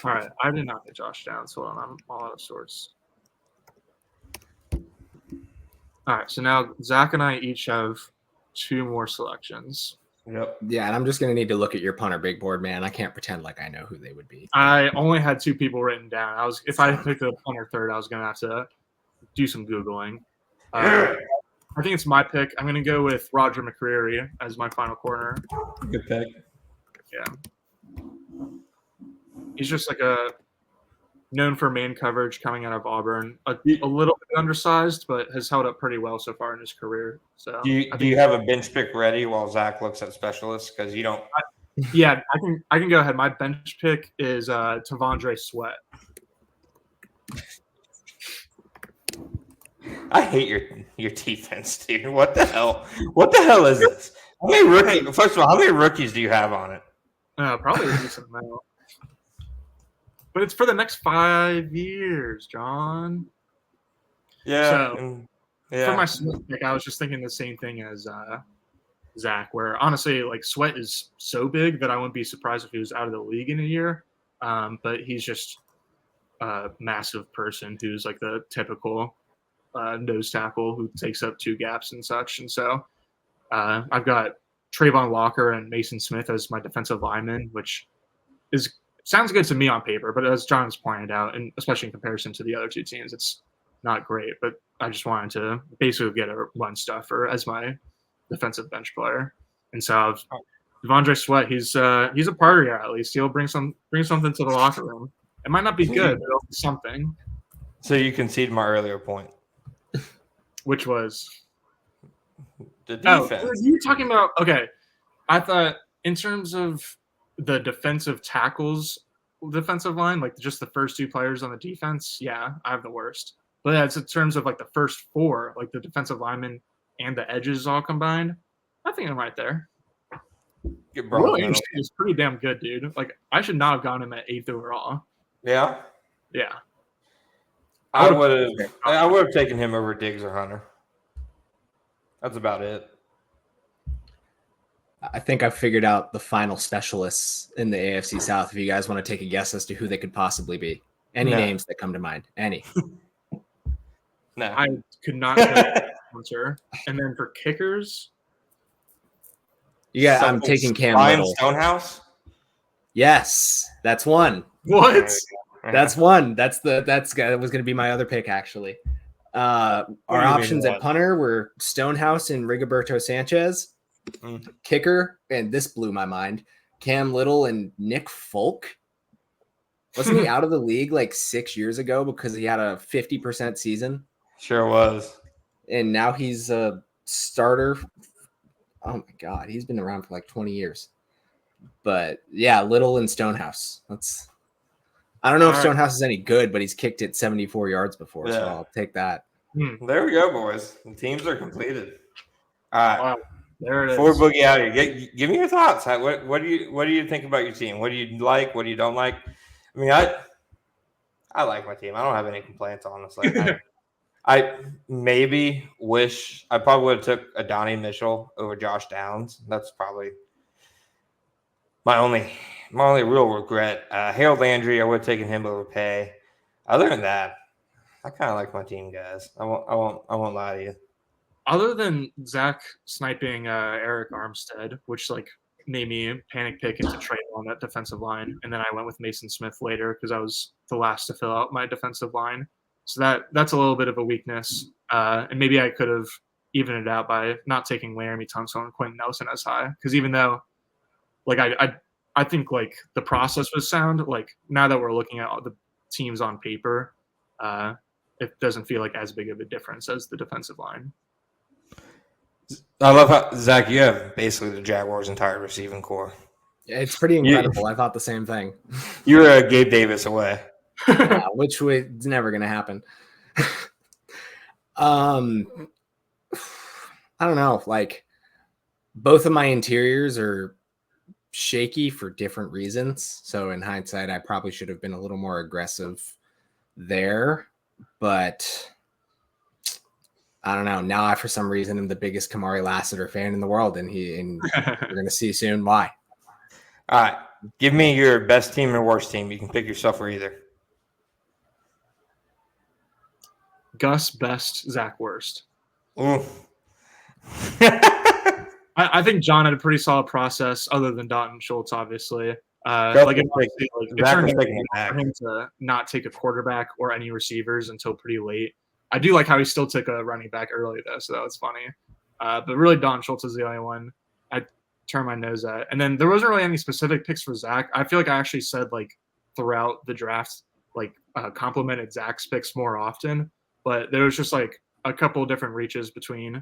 All right, I did not get Josh Downs. Hold on, I'm all out of sorts. All right, so now Zach and I each have 2 more selections. Yep. Yeah, and I'm just going to need to look at your punter big board, man. I can't pretend like I know who they would be. I only had 2 people written down. If I picked a punter third, I was going to have to do some Googling. I think it's my pick. I'm going to go with Roger McCreary as my final corner. Good pick. Yeah. He's just like known for man coverage coming out of Auburn. A little bit undersized, but has held up pretty well so far in his career. So, do you have a bench pick ready while Zach looks at specialists? Because you don't. Yeah, I can go ahead. My bench pick is Tavondre Sweat. I hate your defense, dude. What the hell? What the hell is this? First of all, how many rookies do you have on it? Probably a decent amount. But it's for the next 5 years, John. Yeah. So, for my Smith pick, I was just thinking the same thing as Zach, where honestly, like Sweat is so big that I wouldn't be surprised if he was out of the league in a year. But he's just a massive person who's like the typical nose tackle who takes up 2 gaps and such. And so I've got Trayvon Walker and Mason Smith as my defensive linemen, which sounds good to me on paper, but as John has pointed out, and especially in comparison to the other 2 teams, it's not great. But I just wanted to basically get a run stuffer as my defensive bench player. And so Devondre Sweat, he's a party guy at least. He'll bring something to the locker room. It might not be good, but it'll be something. So you concede my earlier point. Which was the defense. Oh, you were talking about I thought in terms of the defensive line, like just the first 2 players on the defense, yeah, I have the worst. But that's in terms of like the first 4, like the defensive linemen and the edges all combined. I think I'm right there. Really interesting. It's pretty damn good, dude. Like I should not have gotten him at 8th overall. Yeah. Yeah. I would have taken him over Diggs or Hunter. That's about it. I think I've figured out the final specialists in the AFC South. If you guys want to take a guess as to who they could possibly be. Any names that come to mind? Any? No. I could not answer. And then for kickers? Yeah, I'm taking Cam Little. Stonehouse? Yes, that's one. What? That's one. That was going to be my other pick, actually. Our options at punter were Stonehouse and Rigoberto Sanchez. Kicker, and this blew my mind, Cam Little and Nick Folk. Wasn't he out of the league like 6 years ago because he had a 50% season? Sure was. And now he's a starter. Oh my God, he's been around for like 20 years. But yeah, Little and Stonehouse. I don't know if Stonehouse is any good, but he's kicked it 74 yards before, so I'll take that. There we go, boys. The teams are completed. All right. Wow. There it is. Before Boogie out here, give me your thoughts. What do you think about your team? What do you like? What do you don't like? I mean, I like my team. I don't have any complaints, honestly. I maybe wish I probably would have took Adonai Mitchell over Josh Downs. That's probably my only real regret. Harold Landry, I would have taken him over Pay. Other than that, I kind of like my team, guys. I won't lie to you. Other than Zach sniping Eric Armstead, which like made me panic pick into trade on that defensive line, and then I went with Mason Smith later because I was the last to fill out my defensive line. So that's a little bit of a weakness, and maybe I could have evened it out by not taking Laramie Tunsil and Quentin Nelson as high. Because even though, like I think like the process was sound, like now that we're looking at all the teams on paper, it doesn't feel like as big of a difference as the defensive line. I love how, Zach, you have basically the Jaguars' entire receiving core. Yeah, it's pretty incredible. I thought the same thing. You're Gabe Davis away. Which it's never going to happen. I don't know. Like, both of my interiors are shaky for different reasons. So in hindsight, I probably should have been a little more aggressive there. But I don't know. Now I, for some reason, am the biggest Kamari Lassiter fan in the world, and you're going to see soon why. All right. Give me your best team and worst team. You can pick yourself for either. Gus best, Zach worst. Ooh. I think John had a pretty solid process, other than Dalton Schultz, obviously. It turned out for him to not take a quarterback or any receivers until pretty late. I do like how he still took a running back early, though, so that was funny. But really, Dalton Schultz is the only one I turn my nose at. And then there wasn't really any specific picks for Zach. I feel like I actually said, like, throughout the draft, like, complimented Zach's picks more often. But there was just, like, a couple of different reaches between,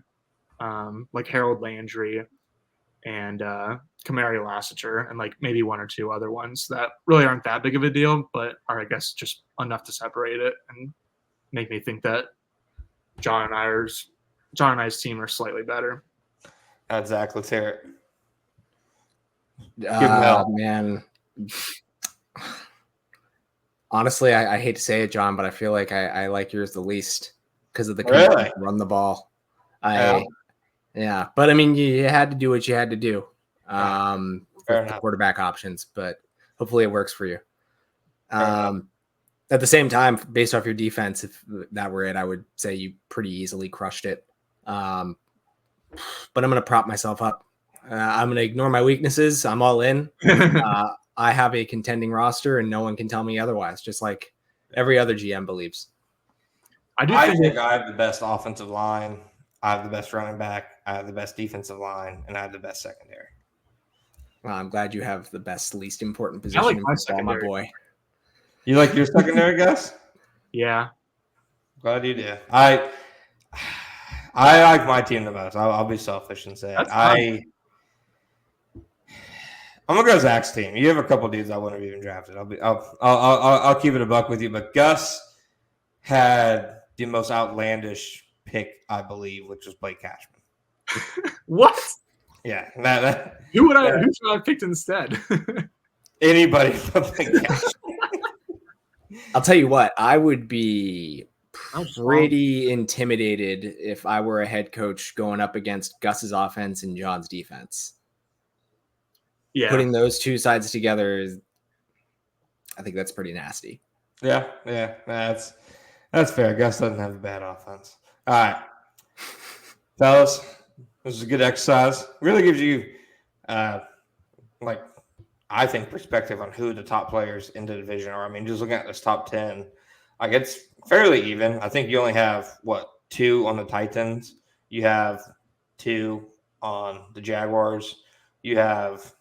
like, Harold Landry and Kamari Lassiter and, like, maybe one or two other ones that really aren't that big of a deal, but are, I guess, just enough to separate it and make me think that John and I's team are slightly better. Zach, let's hear it. Man. Honestly, I hate to say it, John, but I feel like I like yours the least because of the commitment to run the ball. Yeah, but I mean, you had to do what you had to do with the quarterback options, but hopefully it works for you. At the same time, based off your defense, if that were it, I would say you pretty easily crushed it. But I'm going to prop myself up. I'm going to ignore my weaknesses. I'm all in. I have a contending roster, and no one can tell me otherwise, just like every other GM believes. I think I have the best offensive line. I have the best running back. I have the best defensive line, and I have the best secondary. Well, I'm glad you have the best, least important position in football, my boy. You like your secondary, Gus? Yeah. Glad you do. I like my team the most. I'll be selfish and say I'm gonna go Zach's team. You have a couple dudes I wouldn't have even drafted. I'll keep it a buck with you. But Gus had the most outlandish pick, I believe, which was Blake Cashman. What? Yeah. Who should I have picked instead? Anybody but Blake Cashman. I'll tell you what, I would be pretty intimidated if I were a head coach going up against Gus's offense and John's defense. Yeah. Putting those two sides together, I think that's pretty nasty. Yeah, that's fair. Gus doesn't have a bad offense. All right, fellas, this is a good exercise. Really gives you, I think, perspective on who the top players in the division are. I mean, just looking at this top 10, like it's fairly even. I think you only have, 2 on the Titans. You have 2 on the Jaguars. You have,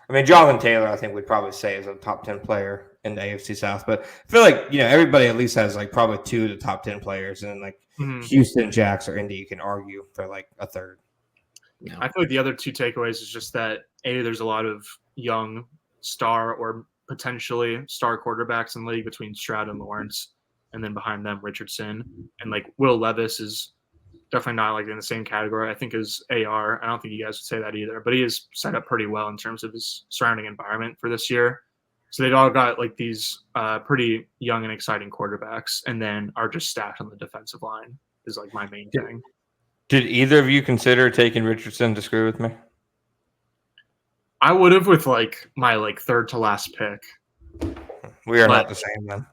I mean, Jonathan Taylor, I think we'd probably say is a top 10 player in the AFC South, but I feel like, everybody at least has like probably 2 of the top 10 players, and like Houston, Jacks, or Indy, you can argue for like a third. No. I feel like the other 2 takeaways is just that there's a lot of young star or potentially star quarterbacks in the league between Stroud and Lawrence, and then behind them Richardson, and like Will Levis is definitely not like in the same category, I think, as AR. I don't think you guys would say that either, but he is set up pretty well in terms of his surrounding environment for this year. So they've all got like these pretty young and exciting quarterbacks, and then are just stacked on the defensive line is like my main thing. Did either of you consider taking Richardson to screw with me? I would have with like my like third to last pick. We are not the same then.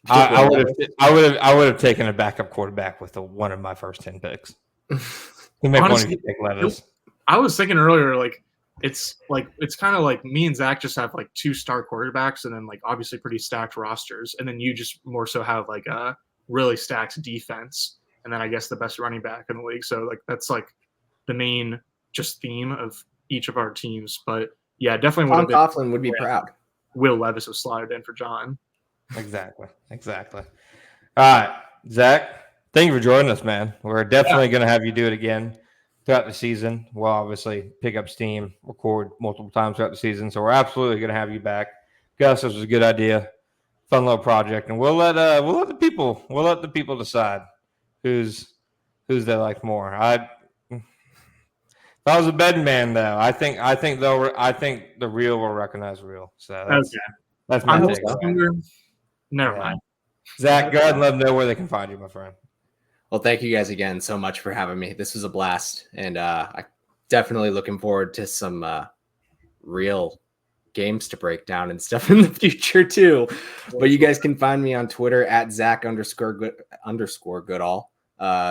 I would have taken a backup quarterback with one of my first 10 picks. You make one of you take Levis. I was thinking earlier, like it's kind of like me and Zach just have like 2 star quarterbacks, and then like obviously pretty stacked rosters, and then you just more so have like a really stacked defense, and then I guess the best running back in the league. So like that's like the main just theme of each of our teams. But yeah, definitely Tom Coughlin would be proud. Will Levis was slotted in for John. Exactly. All right, Zach, thank you for joining us, man. We're definitely going to have you do it again throughout the season. We'll obviously pick up steam, record multiple times throughout the season. So we're absolutely going to have you back. Gus, this was a good idea, fun little project, and we'll let the people decide who's they like more. If I was a betting man, though, I think the real will recognize real. So that's my take. Never mind. Zach, go ahead and let them know where they can find you, my friend. Well, thank you guys again so much for having me. This was a blast, and I'm definitely looking forward to some real games to break down and stuff in the future too. But you guys can find me on Twitter at Zach_Goodall,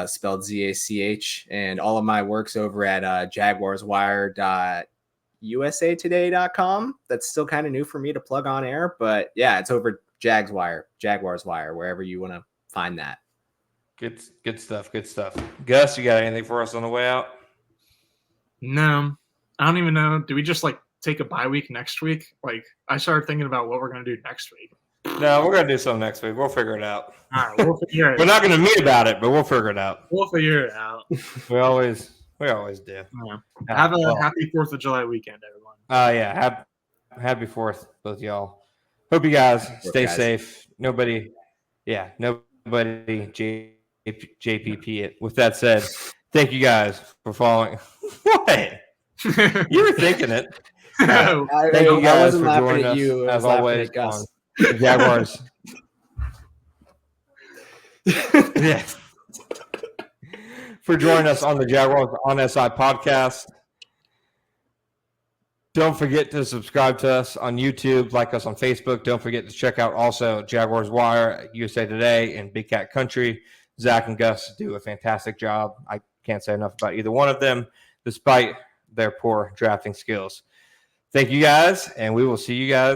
spelled ZACH, and all of my work's over at jaguarswire.usatoday.com. That's still kind of new for me to plug on air, but yeah, it's over Jaguars Wire, wherever you want to find that. Good stuff. Gus, you got anything for us on the way out? No, I don't even know. Do we just like take a bye week next week? Like I started thinking about what we're going to do next week. No, we're going to do something next week. We'll figure it out. All right, we'll figure it out. We're not going to meet about it, but we'll figure it out. We'll figure it out. We always do. Yeah. Have a happy 4th of July weekend, everyone. Yeah. Happy 4th, both y'all. Hope you guys stay safe. Nobody JPP it. With that said, thank you guys for following. What? You were thinking it. Thank you guys for joining us, as always, on the Jaguars. Yeah. For joining us on the Jaguars on SI podcast. Don't forget to subscribe to us on YouTube, like us on Facebook. Don't forget to check out also Jaguars Wire, USA Today, and Big Cat Country. Zach and Gus do a fantastic job. I can't say enough about either one of them, despite their poor drafting skills. Thank you guys, and we will see you guys